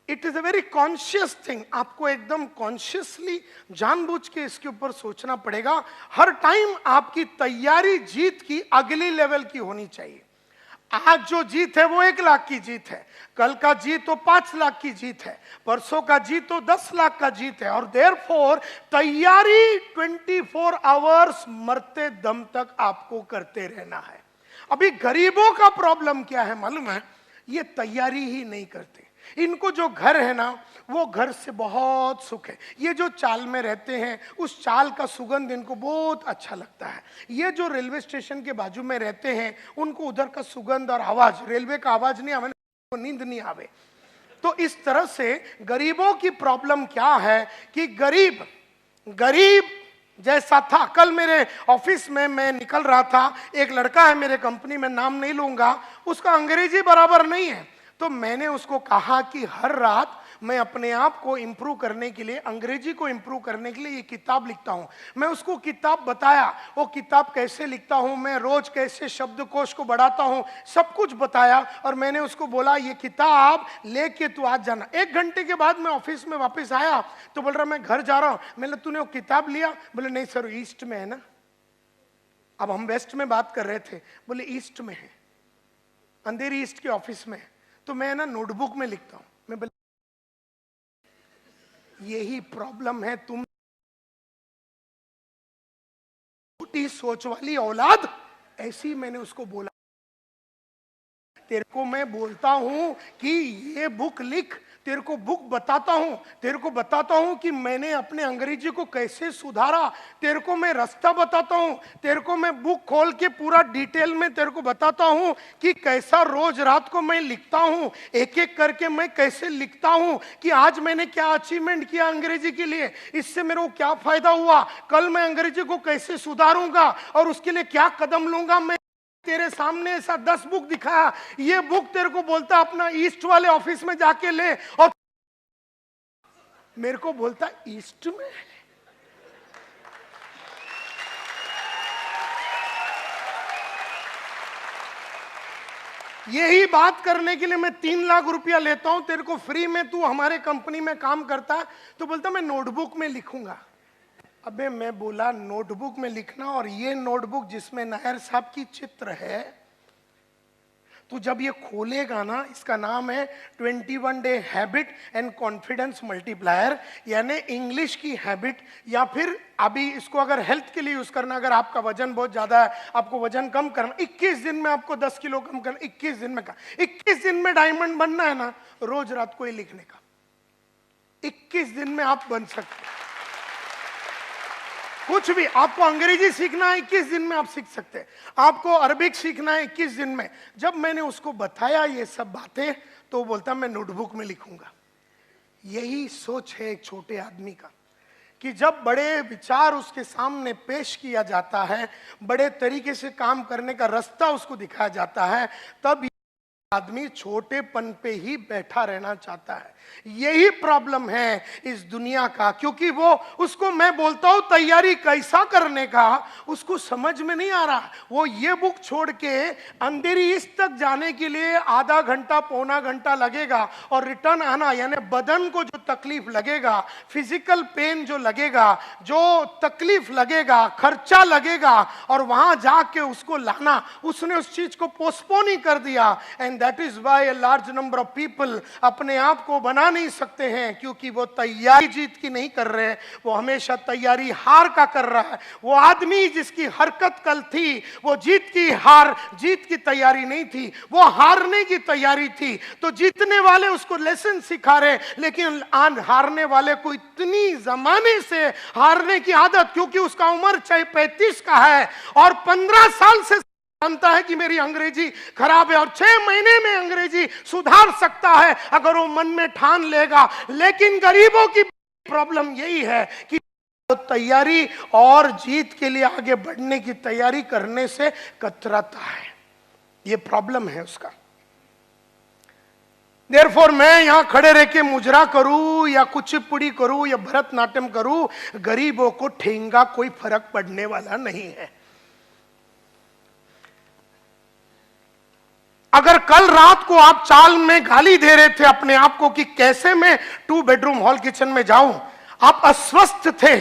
it is a very conscious thing. आपको एकदम कॉन्शियसली जानबूझ के इसके ऊपर सोचना पड़ेगा। हर टाइम आपकी तैयारी जीत की अगली लेवल की होनी चाहिए। आज जो जीत है वो 1 लाख की जीत है, कल का जीत तो 5 लाख की जीत है, परसों का जीत तो 10 लाख का जीत है। और देयरफॉर तैयारी 24 आवर्स मरते दम तक आपको करते रहना है। अभी गरीबों का प्रॉब्लम क्या है मालूम है? ये तैयारी ही नहीं करते। इनको जो घर है ना वो घर से बहुत सुख है। ये जो चाल में रहते हैं उस चाल का सुगंध इनको बहुत अच्छा लगता है। ये जो रेलवे स्टेशन के बाजू में रहते हैं उनको उधर का सुगंध और आवाज, रेलवे का आवाज नहीं आवे, नींद नहीं आवे। तो इस तरह से गरीबों की प्रॉब्लम क्या है कि गरीब जैसा था। कल मेरे ऑफिस में मैं निकल रहा था, एक लड़का है मेरे कंपनी में, नाम नहीं लूंगा, उसका अंग्रेजी बराबर नहीं है। तो मैंने उसको कहा कि हर रात मैं अपने आप को इंप्रूव करने के लिए, अंग्रेजी को इंप्रूव करने के लिए ये किताब लिखता हूं। मैं उसको किताब बताया, वो किताब कैसे लिखता हूं, मैं रोज कैसे शब्दकोश को बढ़ाता हूं, सब कुछ बताया। और मैंने उसको बोला ये किताब लेके तू आज जाना। 1 घंटे के बाद मैं ऑफिस में वापस आया तो बोल रहा मैं घर जा रहा हूं। मैंने तूने वो किताब लिया? बोले नहीं सर, ईस्ट में है ना। अब हम वेस्ट में बात कर रहे थे, बोले ईस्ट में है, अंधेरी ईस्ट के ऑफिस में। तो मैं ना नोटबुक में लिखता हूं। मैं बोले यही प्रॉब्लम है, तुम छोटी सोच वाली औलाद ऐसे ही मैंने उसको बोला, तेरे को मैं बोलता हूं कि ये बुक लिख, तेरे को बुक बताता हूं, तेरे को बताता हूं कि मैंने अपने अंग्रेजी को कैसे सुधारा, तेरे को मैं रास्ता बताता हूं, तेरे को मैं बुक खोल के पूरा डिटेल में तेरे को बताता हूं कि कैसा रोज रात को मैं लिखता हूं, एक एक करके मैं कैसे लिखता हूं कि आज मैंने क्या अचीवमेंट किया अंग्रेजी के लिए, इससे मेरे को क्या फायदा हुआ, कल मैं अंग्रेजी को कैसे सुधारूंगा और उसके लिए क्या कदम लूंगा। मैं तेरे सामने ऐसा 10 बुक दिखाया, ये बुक तेरे को बोलता अपना ईस्ट वाले ऑफिस में जाके ले, और मेरे को बोलता ईस्ट में। यही बात करने के लिए मैं 3 लाख रुपया लेता हूं तेरे को फ्री में, तू हमारे कंपनी में काम करता है, तो बोलता मैं नोटबुक में लिखूंगा। अबे मैं बोला नोटबुक में लिखना, और ये नोटबुक जिसमें नायर साहब की चित्र है, तो जब ये खोलेगा ना, इसका नाम है 21 day habit and confidence multiplier, यानी इंग्लिश की हैबिट, या फिर अभी इसको अगर हेल्थ के लिए यूज करना, अगर आपका वजन बहुत ज्यादा है, आपको वजन कम करना, 21 दिन में आपको 10 किलो कम करना, 21 दिन में 21 दिन में डायमंड बनना है ना, रोज रात को ही लिखने का, 21 दिन में आप बन सकते हैं। कुछ भी आपको अंग्रेजी सीखना है 21 दिन में आप सीख सकते हैं, आपको अरबिक सीखना है 21 दिन में। जब मैंने उसको बताया ये सब बातें, तो वो बोलता मैं नोटबुक में लिखूंगा। यही सोच है एक छोटे आदमी का, कि जब बड़े विचार उसके सामने पेश किया जाता है, बड़े तरीके से काम करने का रास्ता उसको दिखाया जाता है, तब आदमी छोटेपन पे ही बैठा रहना चाहता है। यही प्रॉब्लम है इस दुनिया का, क्योंकि वो उसको मैं बोलता हूं तैयारी कैसा करने का, उसको समझ में नहीं आ रहा। वो ये बुक छोड़ के अंधेरी ईस्ट तक जाने के लिए आधा घंटा पौना घंटा लगेगा, और रिटर्न आना, यानी बदन को जो तकलीफ लगेगा, फिजिकल पेन जो लगेगा, जो तकलीफ लगेगा, खर्चा लगेगा, और वहां जाके उसको लाना, उसने उस चीज को पोस्टपोन ही कर दिया। And that is why a large number of people अपने आप को बना नहीं सकते हैं, क्योंकि वो तैयारी जीत की नहीं कर रहे, वो हमेशा तैयारी हार का कर रहा है। वो आदमी जिसकी हरकत कल थी, वो जीत की तैयारी नहीं थी, वो हारने की तैयारी थी। तो जीतने वाले उसको लेसन सिखा रहे, लेकिन हारने वाले को इतनी जमाने से हारने की आदत, क्योंकि उसका उम्र चाहे 35 का है और 15 साल से जानता है कि मेरी अंग्रेजी खराब है, और 6 महीने में अंग्रेजी सुधार सकता है अगर वो मन में ठान लेगा। लेकिन गरीबों की प्रॉब्लम यही है कि वो तैयारी और जीत के लिए आगे बढ़ने की तैयारी करने से कतराता है। ये प्रॉब्लम है उसका। देयरफॉर मैं यहां खड़े रह के मुजरा करूं या कुचिपुड़ी करूं या भरतनाट्यम करूं, गरीबों को ठेंगा कोई फर्क पड़ने वाला नहीं है। अगर कल रात को आप चाल में गाली दे रहे थे अपने आप को कि कैसे मैं 2 बेडरूम हॉल किचन में जाऊं, आप अस्वस्थ थे,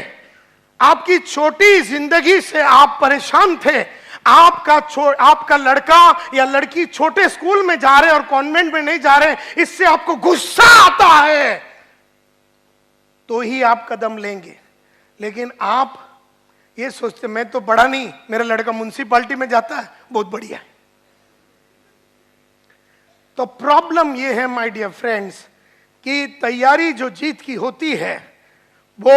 आपकी छोटी जिंदगी से आप परेशान थे, आपका लड़का या लड़की छोटे स्कूल में जा रहे और कॉन्वेंट में नहीं जा रहे, इससे आपको गुस्सा आता है, तो ही आप कदम लेंगे। लेकिन आप ये सोचते मैं तो पढ़ा नहीं, मेरा लड़का म्युनिसिपैलिटी में जाता है, बहुत बढ़िया। तो प्रॉब्लम ये है माय डियर फ्रेंड्स कि तैयारी जो जीत की होती है, वो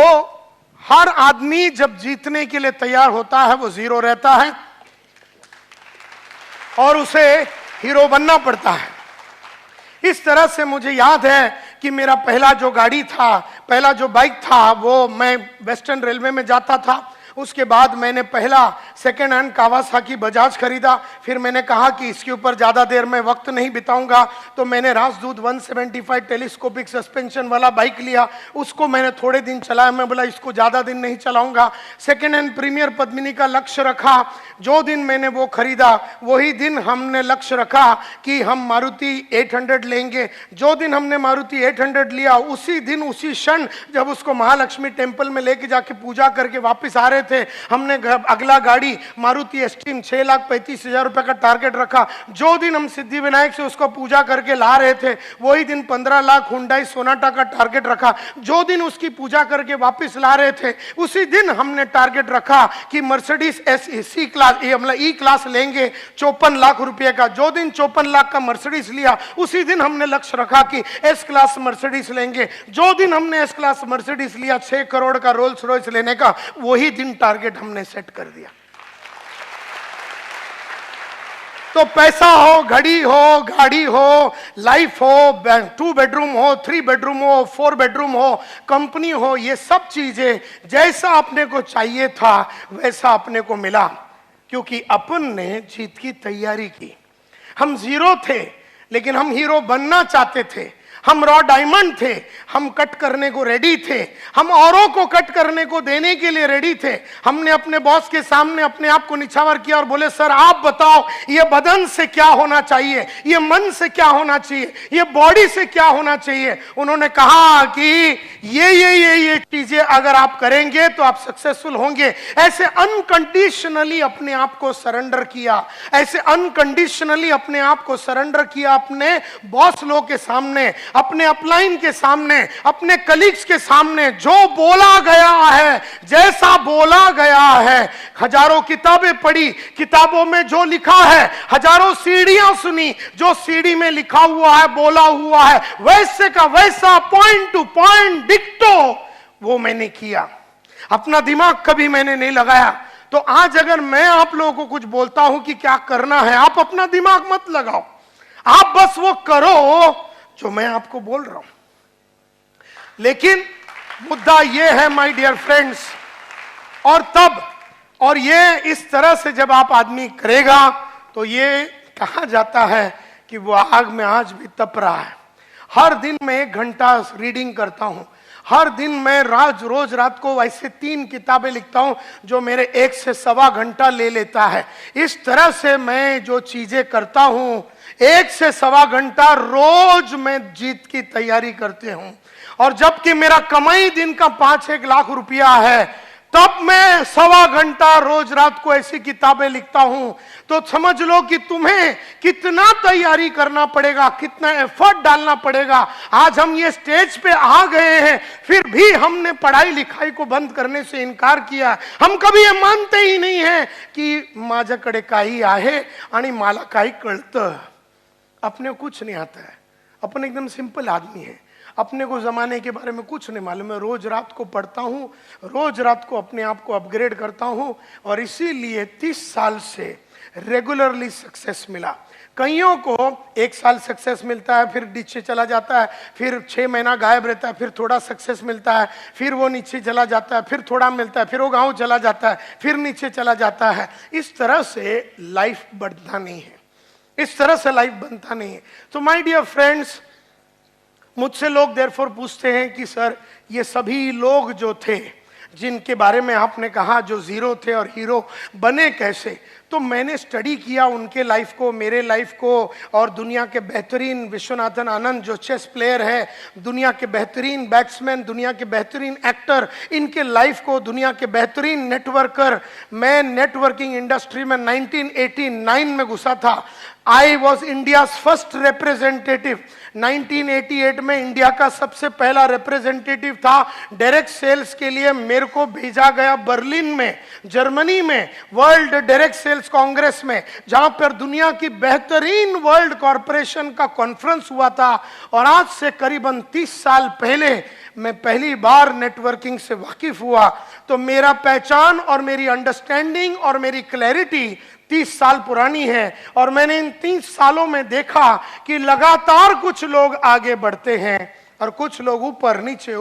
हर आदमी जब जीतने के लिए तैयार होता है वो जीरो रहता है और उसे हीरो बनना पड़ता है। इस तरह से मुझे याद है कि मेरा पहला जो गाड़ी था, पहला जो बाइक था, वो मैं वेस्टर्न रेलवे में जाता था। उसके बाद मैंने पहला सेकेंड हैंड कावासाकी बजाज खरीदा। फिर मैंने कहा कि इसके ऊपर ज़्यादा देर में वक्त नहीं बिताऊंगा, तो मैंने राजदूत 175 टेलीस्कोपिक सस्पेंशन वाला बाइक लिया। उसको मैंने थोड़े दिन चलाया, मैं बोला इसको ज़्यादा दिन नहीं चलाऊंगा। सेकेंड हैंड प्रीमियर पद्मिनी का लक्ष्य रखा। जो दिन मैंने वो खरीदा वही दिन हमने लक्ष्य रखा कि हम मारुति 800 लेंगे। जो दिन हमने मारुति 800 लिया, उसी दिन उसी क्षण जब उसको महालक्ष्मी टेम्पल में लेके जाके पूजा करके वापस आ रहे थे। हमने अगला गाड़ी मारुति एस्टीम 6,35,000 रुपए का टारगेट रखा। जो दिन हम सिद्धि विनायक से उसको पूजा करके ला रहे थे वही दिन 15 लाख हुंडई सोनाटा का टारगेट रखा। जो दिन उसकी पूजा करके वापस ला रहे थे उसी दिन हमने टारगेट रखा कि Mercedes C class E class लेंगे 54 लाख रुपए का। जो दिन 54 लाख का मर्सिडीज लिया उसी दिन हमने लक्ष्य रखा कि एस क्लास मर्सिडीज लेंगे। जो दिन हमने एस क्लास मर्सिडीज लिया 6 करोड़ का रोल्स रॉयस लेने का, वही दिन टारगेट हमने सेट कर दिया। तो पैसा हो, घड़ी हो, गाड़ी हो, लाइफ हो, 2 बेडरूम हो, 3 बेडरूम हो, 4 बेडरूम हो, कंपनी हो, ये सब चीजें जैसा अपने को चाहिए था वैसा अपने को मिला, क्योंकि अपन ने जीत की तैयारी की। हम जीरो थे लेकिन हम हीरो बनना चाहते थे। हम रॉ डायमंड थे, हम कट करने को रेडी थे, हम औरों को कट करने को देने के लिए रेडी थे। हमने अपने बॉस के सामने अपने आप को निछावर किया और बोले सर आप बताओ ये बदन से क्या होना चाहिए, ये मन से क्या होना चाहिए, ये बॉडी से क्या होना चाहिए। उन्होंने कहा कि ये चीजें अगर आप करेंगे तो आप सक्सेसफुल होंगे। ऐसे अनकंडीशनली अपने आप को सरेंडर किया, ऐसे अनकंडीशनली अपने आप को सरेंडर किया अपने बॉस लोग के सामने, अपने अपलाइन के सामने, अपने कलीग्स के सामने। जो बोला गया है, जैसा बोला गया है, हजारों किताबें पढ़ी, किताबों में जो लिखा है, हजारों सीढ़ियां सुनी, जो सीढ़ी में लिखा हुआ है, बोला हुआ है, वैसे का वैसा पॉइंट टू पॉइंट डिक्टो वो मैंने किया। अपना दिमाग कभी मैंने नहीं लगाया। तो आज अगर मैं आप लोगों को कुछ बोलता हूं कि क्या करना है, आप अपना दिमाग मत लगाओ, आप बस वो करो जो मैं आपको बोल रहा हूं। लेकिन मुद्दा यह है माय डियर फ्रेंड्स, और ये इस तरह से जब आप आदमी करेगा तो ये कहा जाता है कि वो आग में आज भी तप रहा है। हर दिन मैं 1 घंटा रीडिंग करता हूं, हर दिन मैं रोज रात को ऐसे 3 किताबें लिखता हूं जो मेरे 1 से सवा घंटा ले लेता है। इस तरह से मैं जो चीजें करता हूं 1 से सवा घंटा रोज मैं जीत की तैयारी करते हूं। और जबकि मेरा कमाई दिन का 5-1 लाख रुपया है, तब मैं सवा घंटा रोज रात को ऐसी किताबें लिखता हूं। तो समझ लो कि तुम्हें कितना तैयारी करना पड़ेगा, कितना एफर्ट डालना पड़ेगा। आज हम ये स्टेज पे आ गए हैं, फिर भी हमने पढ़ाई लिखाई को बंद करने से इनकार किया। हम कभी ये मानते ही नहीं है कि माझ्याकडे काही आहे आणि मला काही कळतं। अपने कुछ नहीं आता है, अपन एकदम सिंपल आदमी है, अपने को जमाने के बारे में कुछ नहीं मालूम है। रोज रात को पढ़ता हूँ, रोज रात को अपने आप को अपग्रेड करता हूँ, और इसीलिए 30 साल से रेगुलरली सक्सेस मिला। कईयों को 1 साल सक्सेस मिलता है, फिर नीचे चला जाता है, फिर 6 महीना गायब रहता है, फिर थोड़ा सक्सेस मिलता है, फिर वो नीचे चला जाता है, फिर थोड़ा मिलता है, फिर वो गाँव चला जाता है, फिर नीचे चला जाता है। इस तरह से लाइफ बढ़ता नहीं है, इस तरह से लाइफ बनता नहीं है। तो माय डियर फ्रेंड्स, मुझसे लोग देयरफॉर पूछते हैं कि सर ये सभी लोग जो थे जिनके बारे में आपने कहा जो जीरो थे और हीरो बने कैसे, तो मैंने स्टडी किया उनके लाइफ को, मेरे लाइफ को, और दुनिया के बेहतरीन विश्वनाथन आनंद जो चेस प्लेयर है, दुनिया के बेहतरीन बैट्समैन, दुनिया के बेहतरीन एक्टर, इनके लाइफ को, दुनिया के बेहतरीन नेटवर्कर। मैं नेटवर्किंग इंडस्ट्री में 1989 में घुसा था। I was India first representative. 1988 में इंडिया का सबसे पहला रिप्रेजेंटेटिव था। डायरेक्ट सेल्स के लिए मेरे को भेजा गया बर्लिन में, जर्मनी में, वर्ल्ड डायरेक्ट सेल्स कांग्रेस में, जहां पर दुनिया की बेहतरीन वर्ल्ड कॉरपोरेशन का कॉन्फ्रेंस हुआ था। और आज से करीबन 30 साल पहले मैं पहली बार नेटवर्किंग से वाकिफ हुआ। तो मेरा पहचान और मेरी अंडरस्टैंडिंग और मेरी क्लैरिटी 30 साल पुरानी है। और मैंने इन 30 सालों में देखा कि लगातार कुछ लोग आगे बढ़ते हैं और कुछ लोग ऊपर नीचे,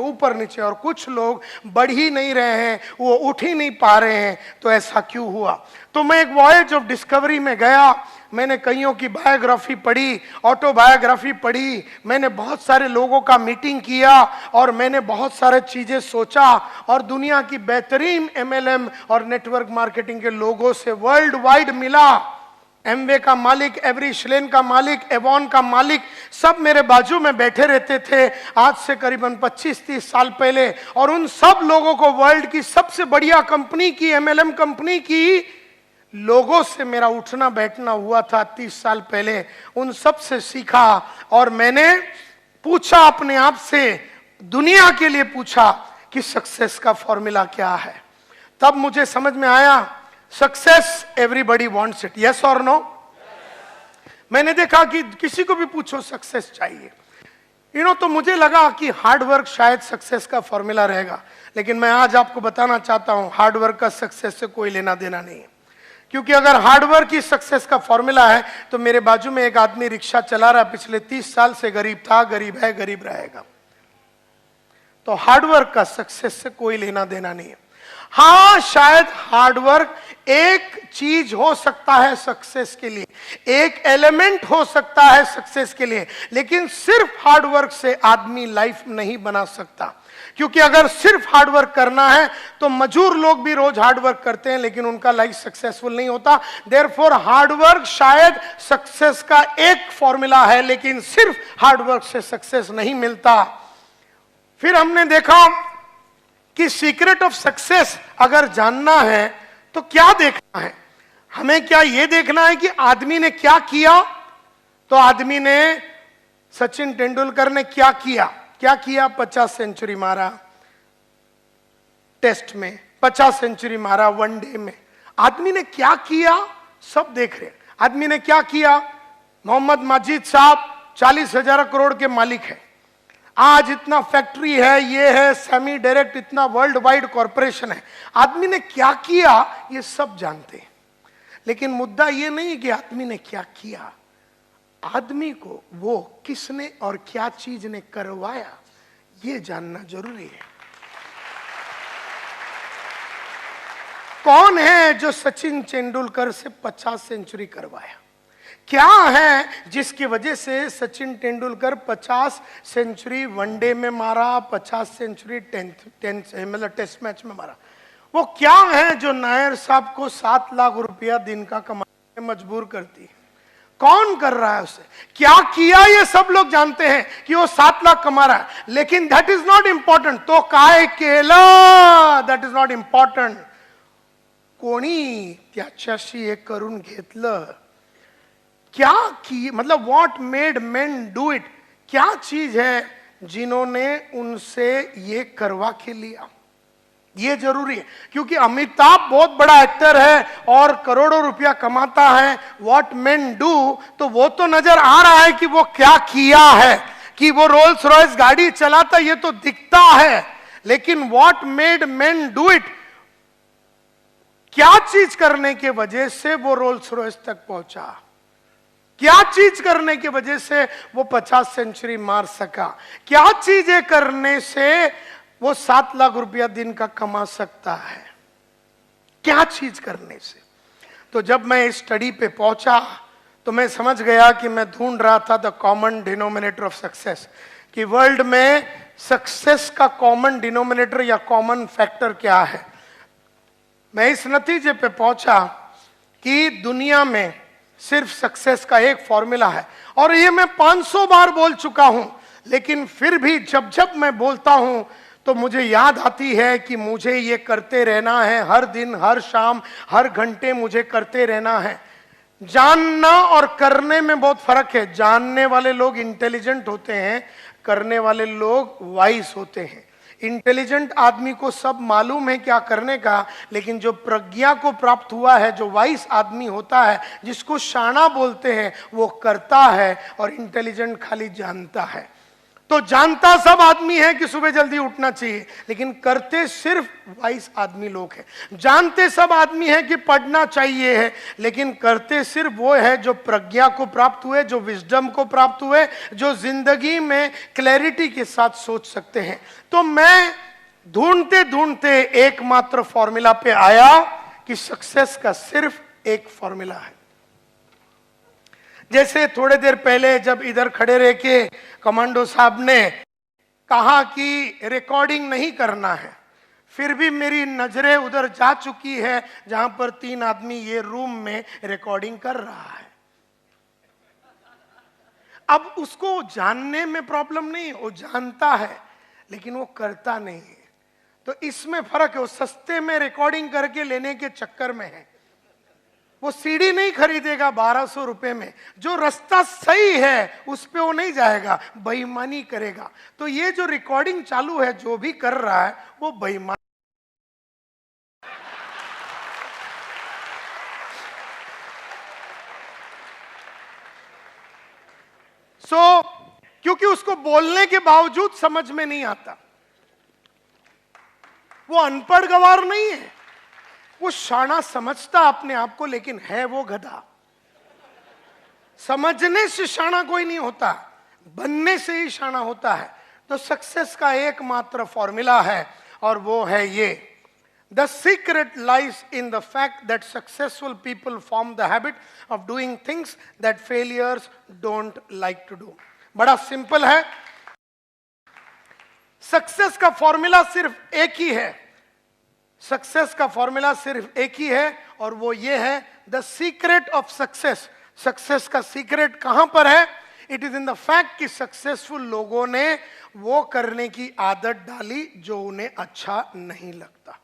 और कुछ लोग बढ़ ही नहीं रहे हैं, वो उठ ही नहीं पा रहे हैं। तो ऐसा क्यों हुआ? तो मैं एक वॉयज ऑफ डिस्कवरी में गया। मैंने कईयों की बायोग्राफी पढ़ी, ऑटोबायोग्राफी पढ़ी, मैंने बहुत सारे लोगों का मीटिंग किया, और मैंने बहुत सारे चीजें सोचा, और दुनिया की बेहतरीन MLM और नेटवर्क मार्केटिंग के लोगों से वर्ल्ड वाइड मिला। एमवे का मालिक, एवरीश्लेन का मालिक, एवॉन का मालिक, सब मेरे बाजू में बैठे रहते थे आज से करीबन 25-30 साल पहले। और उन सब लोगों को वर्ल्ड की सबसे बढ़िया कंपनी की, एमएलएम कंपनी की लोगों से मेरा उठना बैठना हुआ था 30 साल पहले। उन सब से सीखा और मैंने पूछा अपने आप से, दुनिया के लिए पूछा कि सक्सेस का फॉर्मूला क्या है। तब मुझे समझ में आया, success everybody wants it, yes और नो। मैंने देखा कि किसी को भी पूछो सक्सेस चाहिए, तो मुझे लगा कि हार्ड वर्क शायद सक्सेस का फॉर्मूला रहेगा। लेकिन मैं आज आपको बताना चाहता हूं, हार्ड वर्क का सक्सेस से कोई लेना देना नहीं है। क्योंकि अगर हार्ड वर्क ही सक्सेस का फॉर्मूला है तो मेरे बाजू में एक आदमी रिक्शा चला रहा है, पिछले 30 साल से गरीब था, गरीब है, गरीब रहेगा। तो हार्ड वर्क का सक्सेस से कोई लेना देना नहीं है। हाँ, शायद हार्डवर्क एक चीज हो सकता है सक्सेस के लिए, एक एलिमेंट हो सकता है सक्सेस के लिए, लेकिन सिर्फ हार्डवर्क से आदमी लाइफ नहीं बना सकता। क्योंकि अगर सिर्फ हार्डवर्क करना है तो मजूर लोग भी रोज हार्डवर्क करते हैं लेकिन उनका लाइफ सक्सेसफुल नहीं होता। देयरफॉर हार्डवर्क शायद सक्सेस का एक फॉर्मूला है, लेकिन सिर्फ हार्डवर्क से सक्सेस नहीं मिलता। फिर हमने देखा कि सीक्रेट ऑफ सक्सेस अगर जानना है तो क्या देखना है, हमें क्या यह देखना है कि आदमी ने क्या किया। तो आदमी ने, सचिन तेंदुलकर ने क्या किया, 50 सेंचुरी मारा टेस्ट में, 50 सेंचुरी मारा वनडे में। आदमी ने क्या किया सब देख रहे। आदमी ने क्या किया, मोहम्मद माजिद साहब 40,000 करोड़ के मालिक है, आज इतना फैक्ट्री है, ये है, सेमी डायरेक्ट इतना वर्ल्ड वाइड कॉरपोरेशन है। आदमी ने क्या किया ये सब जानते हैं, लेकिन मुद्दा ये नहीं कि आदमी ने क्या किया, आदमी को वो किसने और क्या चीज ने करवाया ये जानना जरूरी है। कौन है जो सचिन तेंदुलकर से 50 सेंचुरी करवाया, क्या है जिसकी वजह से सचिन तेंदुलकर 50 सेंचुरी वनडे में मारा, 50 सेंचुरी मतलब टेस्ट मैच में मारा। वो क्या है जो नायर साहब को 7 लाख रुपया दिन का कमाने में मजबूर करती है। कौन कर रहा है उसे, क्या किया ये सब लोग जानते हैं कि वो 7 लाख कमा रहा है, लेकिन दैट इज नॉट इंपॉर्टंट। तो काय केलं दैट इज नॉट इंपॉर्टंट, कोणी त्याच्याशी हे करून घेतलं, क्या की, मतलब what made main do it, क्या चीज है जिन्होंने उनसे ये करवा के लिया, ये जरूरी है। क्योंकि अमिताभ बहुत बड़ा एक्टर है और करोड़ों रुपया कमाता है, व्हाट मेन डू, तो वो तो नजर आ रहा है कि वो क्या किया है, कि वो रोल्स रॉयस गाड़ी चलाता, ये तो दिखता है, लेकिन what made main do it, क्या चीज करने के वजह से वो रोल्स रॉयस तक पहुंचा, क्या चीज करने की वजह से वो 50 सेंचुरी मार सका, क्या चीजें करने से वो 7 लाख रुपया दिन का कमा सकता है, क्या चीज करने से। तो जब मैं इस स्टडी पे पहुंचा तो मैं समझ गया कि मैं ढूंढ रहा था the common denominator of success, कि वर्ल्ड में सक्सेस का कॉमन डिनोमिनेटर या कॉमन फैक्टर क्या है। मैं इस नतीजे पे पहुंचा कि दुनिया में सिर्फ सक्सेस का एक फॉर्मूला है, और ये मैं 500 बार बोल चुका हूं, लेकिन फिर भी जब जब मैं बोलता हूं तो मुझे याद आती है कि मुझे ये करते रहना है, हर दिन, हर शाम, हर घंटे मुझे करते रहना है। जानना और करने में बहुत फर्क है। जानने वाले लोग इंटेलिजेंट होते हैं, करने वाले लोग वाइज होते हैं। इंटेलिजेंट आदमी को सब मालूम है क्या करने का, लेकिन जो प्रज्ञा को प्राप्त हुआ है, जो वाइस आदमी होता है, जिसको शाना बोलते हैं, वो करता है, और इंटेलिजेंट खाली जानता है। तो जानता सब आदमी है कि सुबह जल्दी उठना चाहिए, लेकिन करते सिर्फ वाइस आदमी लोग हैं। जानते सब आदमी है कि पढ़ना चाहिए है, लेकिन करते सिर्फ वो है जो प्रज्ञा को प्राप्त हुए, जो विजडम को प्राप्त हुए, जो जिंदगी में क्लैरिटी के साथ सोच सकते हैं। तो मैं ढूंढते ढूंढते एकमात्र फॉर्मूला पे आया कि सक्सेस का सिर्फ एक फॉर्मूला है। जैसे थोड़े देर पहले जब इधर खड़े रह के कमांडो साहब ने कहा कि रिकॉर्डिंग नहीं करना है, फिर भी मेरी नजरें उधर जा चुकी है जहां पर 3 आदमी ये रूम में रिकॉर्डिंग कर रहा है। अब उसको जानने में प्रॉब्लम नहीं, वो जानता है लेकिन वो करता नहीं है। तो इसमें फर्क है। वो सस्ते में रिकॉर्डिंग करके लेने के चक्कर में है। वो सीडी नहीं खरीदेगा 1200 रुपए में, जो रास्ता सही है उस पे वो नहीं जाएगा, बेईमानी करेगा। तो ये जो रिकॉर्डिंग चालू है, जो भी कर रहा है वो बेईमान। क्योंकि उसको बोलने के बावजूद समझ में नहीं आता। वो अनपढ़ गवार नहीं है, वो शाना समझता अपने आप को, लेकिन है वो गधा। समझने से शाना कोई नहीं होता, बनने से ही शाना होता है। तो सक्सेस का एकमात्र फॉर्मूला है और वो है ये: The secret lies in the fact that successful people form the habit of doing things that failures don't like to do. बड़ा सिंपल है। सक्सेस का फॉर्मूला सिर्फ एक ही है। सक्सेस का फॉर्मूला सिर्फ एक ही है और वो ये है, the secret of success. Success का सीक्रेट कहां पर है? It is in the fact कि सक्सेसफुल लोगों ने वो करने की आदत डाली जो उन्हें अच्छा नहीं लगता।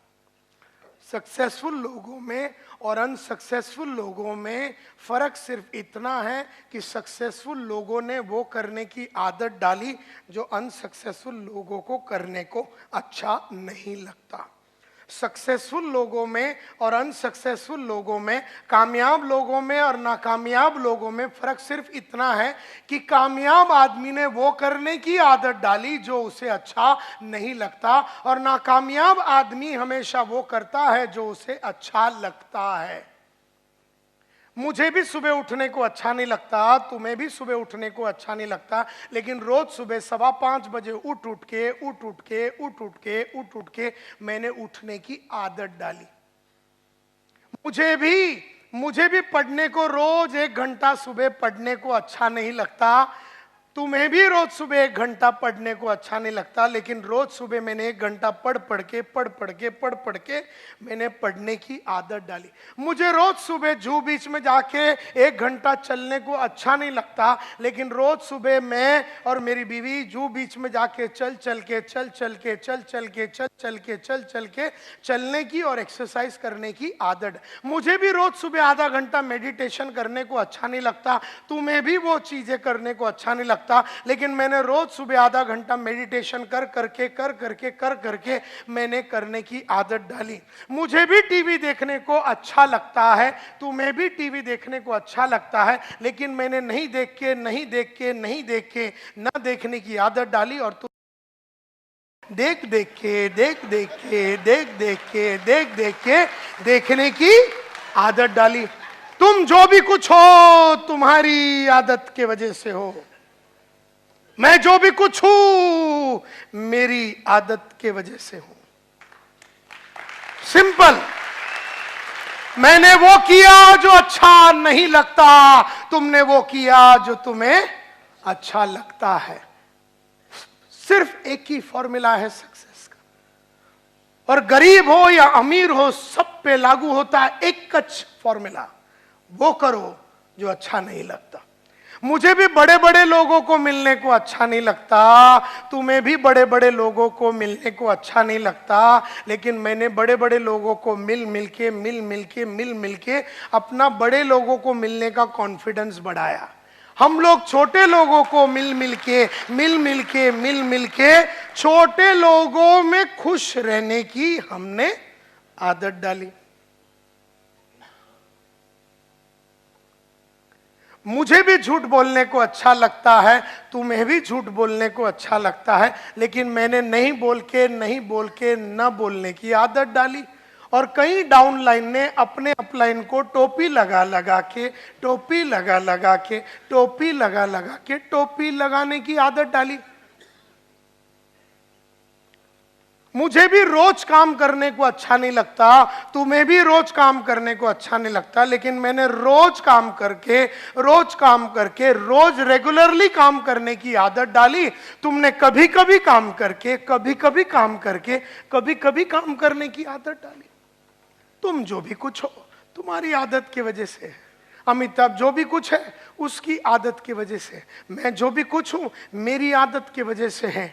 सक्सेसफुल लोगों में और अनसक्सेसफुल लोगों में फर्क सिर्फ इतना है कि सक्सेसफुल लोगों ने वो करने की आदत डाली जो अनसक्सेसफुल लोगों को करने को अच्छा नहीं लगता। सक्सेसफुल लोगों में और अनसक्सेसफुल लोगों में, कामयाब लोगों में और नाकामयाब लोगों में फर्क सिर्फ इतना है कि कामयाब आदमी ने वो करने की आदत डाली जो उसे अच्छा नहीं लगता और नाकामयाब आदमी हमेशा वो करता है जो उसे अच्छा लगता है। मुझे भी सुबह उठने को अच्छा नहीं लगता, तुम्हें भी सुबह उठने को अच्छा नहीं लगता, लेकिन रोज सुबह 5:15 बजे उठ के मैंने उठने की आदत डाली। मुझे भी पढ़ने को रोज 1 घंटा सुबह पढ़ने को अच्छा नहीं लगता, तुम्हें भी रोज सुबह 1 घंटा पढ़ने को अच्छा नहीं लगता, लेकिन रोज सुबह मैंने 1 घंटा पढ़ पढ़ के मैंने पढ़ने की आदत डाली। मुझे रोज सुबह जू बीच में जाके 1 घंटा चलने को अच्छा नहीं लगता, लेकिन रोज सुबह मैं और मेरी बीवी जू बीच में जाके चल के चलने की और एक्सरसाइज करने की आदत। मुझे भी रोज सुबह आधा घंटा मेडिटेशन करने को अच्छा नहीं लगता, तुम्हें भी वो चीजें करने को अच्छा नहीं लगता, लेकिन मैंने रोज सुबह आधा घंटा मेडिटेशन कर करके मैंने करने की आदत डाली। मुझे भी टीवी देखने को अच्छा लगता है, तुम्हें भी टीवी देखने को अच्छा लगता है, लेकिन मैंने नहीं देख के ना देखने की आदत डाली और तुम देख के देखने की आदत डाली। तुम जो भी कुछ हो तुम्हारी आदत के वजह से हो, मैं जो भी कुछ हूं मेरी आदत के वजह से हूं। सिंपल। मैंने वो किया जो अच्छा नहीं लगता, तुमने वो किया जो तुम्हें अच्छा लगता है। सिर्फ एक ही फॉर्मूला है सक्सेस का, और गरीब हो या अमीर हो सब पे लागू होता है एक फॉर्मूला, वो करो जो अच्छा नहीं लगता। मुझे भी बड़े बड़े लोगों को मिलने को अच्छा नहीं लगता, तुम्हें भी बड़े बड़े लोगों को मिलने को अच्छा नहीं लगता, लेकिन मैंने बड़े बड़े लोगों को मिल के अपना बड़े लोगों को मिलने का कॉन्फिडेंस बढ़ाया। हम लोग छोटे लोगों को मिल के छोटे लोगों में खुश रहने की हमने आदत डाली। मुझे भी झूठ बोलने को अच्छा लगता है, तुम्हें भी झूठ बोलने को अच्छा लगता है, लेकिन मैंने नहीं बोल के न बोलने की आदत डाली। और कई डाउनलाइन ने अपने अपलाइन को टोपी लगा के टोपी लगाने की आदत डाली। मुझे भी रोज काम करने को अच्छा नहीं लगता, तुम्हें भी रोज काम करने को अच्छा नहीं लगता, लेकिन मैंने रोज काम करके रोज रेगुलरली काम करने की आदत डाली। तुमने कभी कभी काम करके कभी कभी काम करने की आदत डाली। तुम जो भी कुछ हो तुम्हारी आदत की वजह से, अमिताभ जो भी कुछ है उसकी आदत की वजह से, मैं जो भी कुछ हूं मेरी आदत की वजह से है।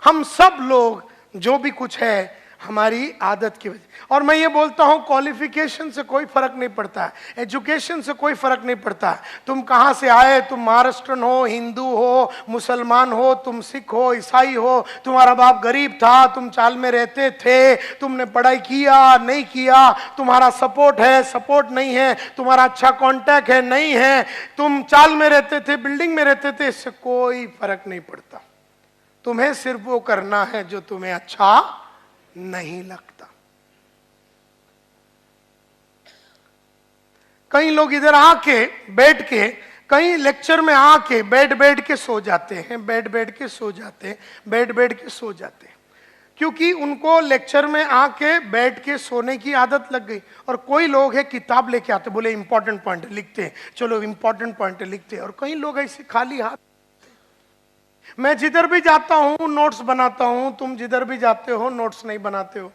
हम सब लोग जो भी कुछ है हमारी आदत की वजह। और मैं ये बोलता हूं क्वालिफिकेशन से कोई फर्क नहीं पड़ता, एजुकेशन से कोई फर्क नहीं पड़ता। तुम कहां से आए, तुम महाराष्ट्रन हो, हिंदू हो, मुसलमान हो, तुम सिख हो, ईसाई हो, तुम्हारा बाप गरीब था, तुम चाल में रहते थे, तुमने पढ़ाई किया नहीं किया, तुम्हारा सपोर्ट है सपोर्ट नहीं है, तुम्हारा अच्छा कांटेक्ट है नहीं है, तुम चाल में रहते थे बिल्डिंग में रहते थे, इससे कोई फर्क नहीं पड़ता। तुम्हें सिर्फ वो करना है जो तुम्हें अच्छा नहीं लगता। कई लोग इधर आके बैठ के, कई लेक्चर में आके बैठ के सो जाते हैं, बैठ के सो जाते हैं, क्योंकि उनको लेक्चर में आके बैठ के सोने की आदत लग गई। और कोई लोग है किताब लेके आते, बोले इंपॉर्टेंट पॉइंट लिखते हैं, चलो इंपॉर्टेंट पॉइंट लिखते हैं। और कई लोग ऐसे खाली हाथ, मैं जिधर भी जाता हूं नोट्स बनाता हूं, तुम जिधर भी जाते हो नोट्स नहीं बनाते हो।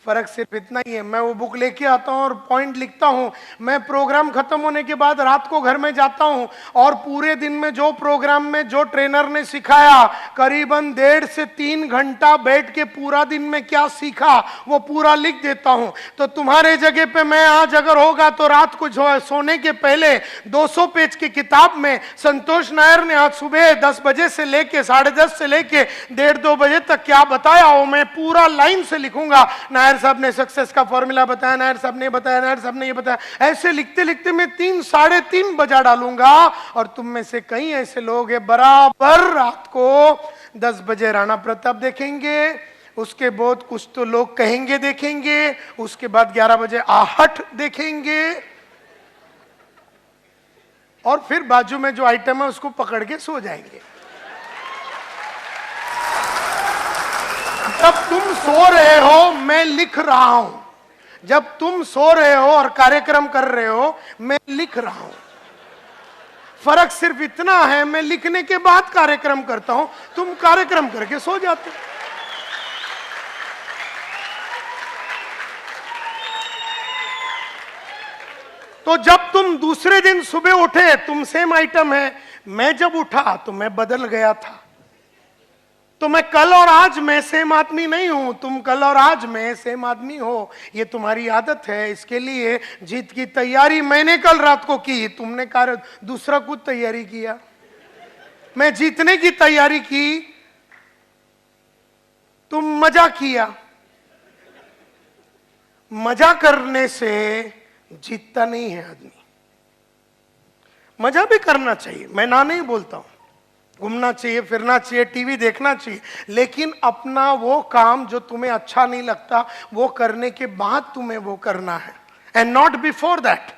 फर्क सिर्फ इतना ही है, मैं वो बुक लेके आता हूं और पॉइंट लिखता हूं। मैं प्रोग्राम खत्म होने के बाद रात को घर में जाता हूं और पूरे दिन में जो प्रोग्राम में जो ट्रेनर ने सिखाया, करीबन 1.5 से 3 घंटा बैठ के पूरा दिन में क्या सीखा वो पूरा लिख देता हूं। तो तुम्हारे जगह पे मैं आज अगर होगा तो रात को सोने के पहले 200 पेज की किताब में संतोष नायर ने आज सुबह 10 बजे से लेके 10:30 से लेके 1:30-2 बजे तक क्या बताया वो मैं पूरा लाइन से लिखूंगा। नायर साहब ने सक्सेस का फॉर्मूला बताया, नायर साहब ने बताया, नायर साहब ने ये बताया। ऐसे लिखते लिखते मैं 3-3:30 बजा डालूंगा। और तुम में से कई ऐसे लोग हैं बराबर रात को 10 बजे राणा प्रताप देखेंगे, उसके बाद कुछ तो लोग कहेंगे देखेंगे, उसके बाद 11 बजे आहट देखेंगे, और फिर बाजू में जो आइटम है उसको पकड़ के सो जाएंगे। जब तुम सो रहे हो मैं लिख रहा हूं, जब तुम सो रहे हो और कार्यक्रम कर रहे हो मैं लिख रहा हूं। फर्क सिर्फ इतना है, मैं लिखने के बाद कार्यक्रम करता हूं, तुम कार्यक्रम करके सो जाते हो। तो जब तुम दूसरे दिन सुबह उठे, तुम सेम आइटम है, मैं जब उठा तो मैं बदल गया था। तो मैं कल और आज में सेम आदमी नहीं हूं, तुम कल और आज में सेम आदमी हो। ये तुम्हारी आदत है। इसके लिए जीत की तैयारी मैंने कल रात को की, तुमने दूसरा कुछ तैयारी किया। मैं जीतने की तैयारी की, तुम मजा किया। मजा करने से जीतता नहीं है आदमी। मजा भी करना चाहिए, मैं ना नहीं बोलता हूं, घूमना चाहिए, फिरना चाहिए, टीवी देखना चाहिए, लेकिन अपना वो काम जो तुम्हें अच्छा नहीं लगता वो करने के बाद तुम्हें वो करना है, एंड नॉट बिफोर दैट।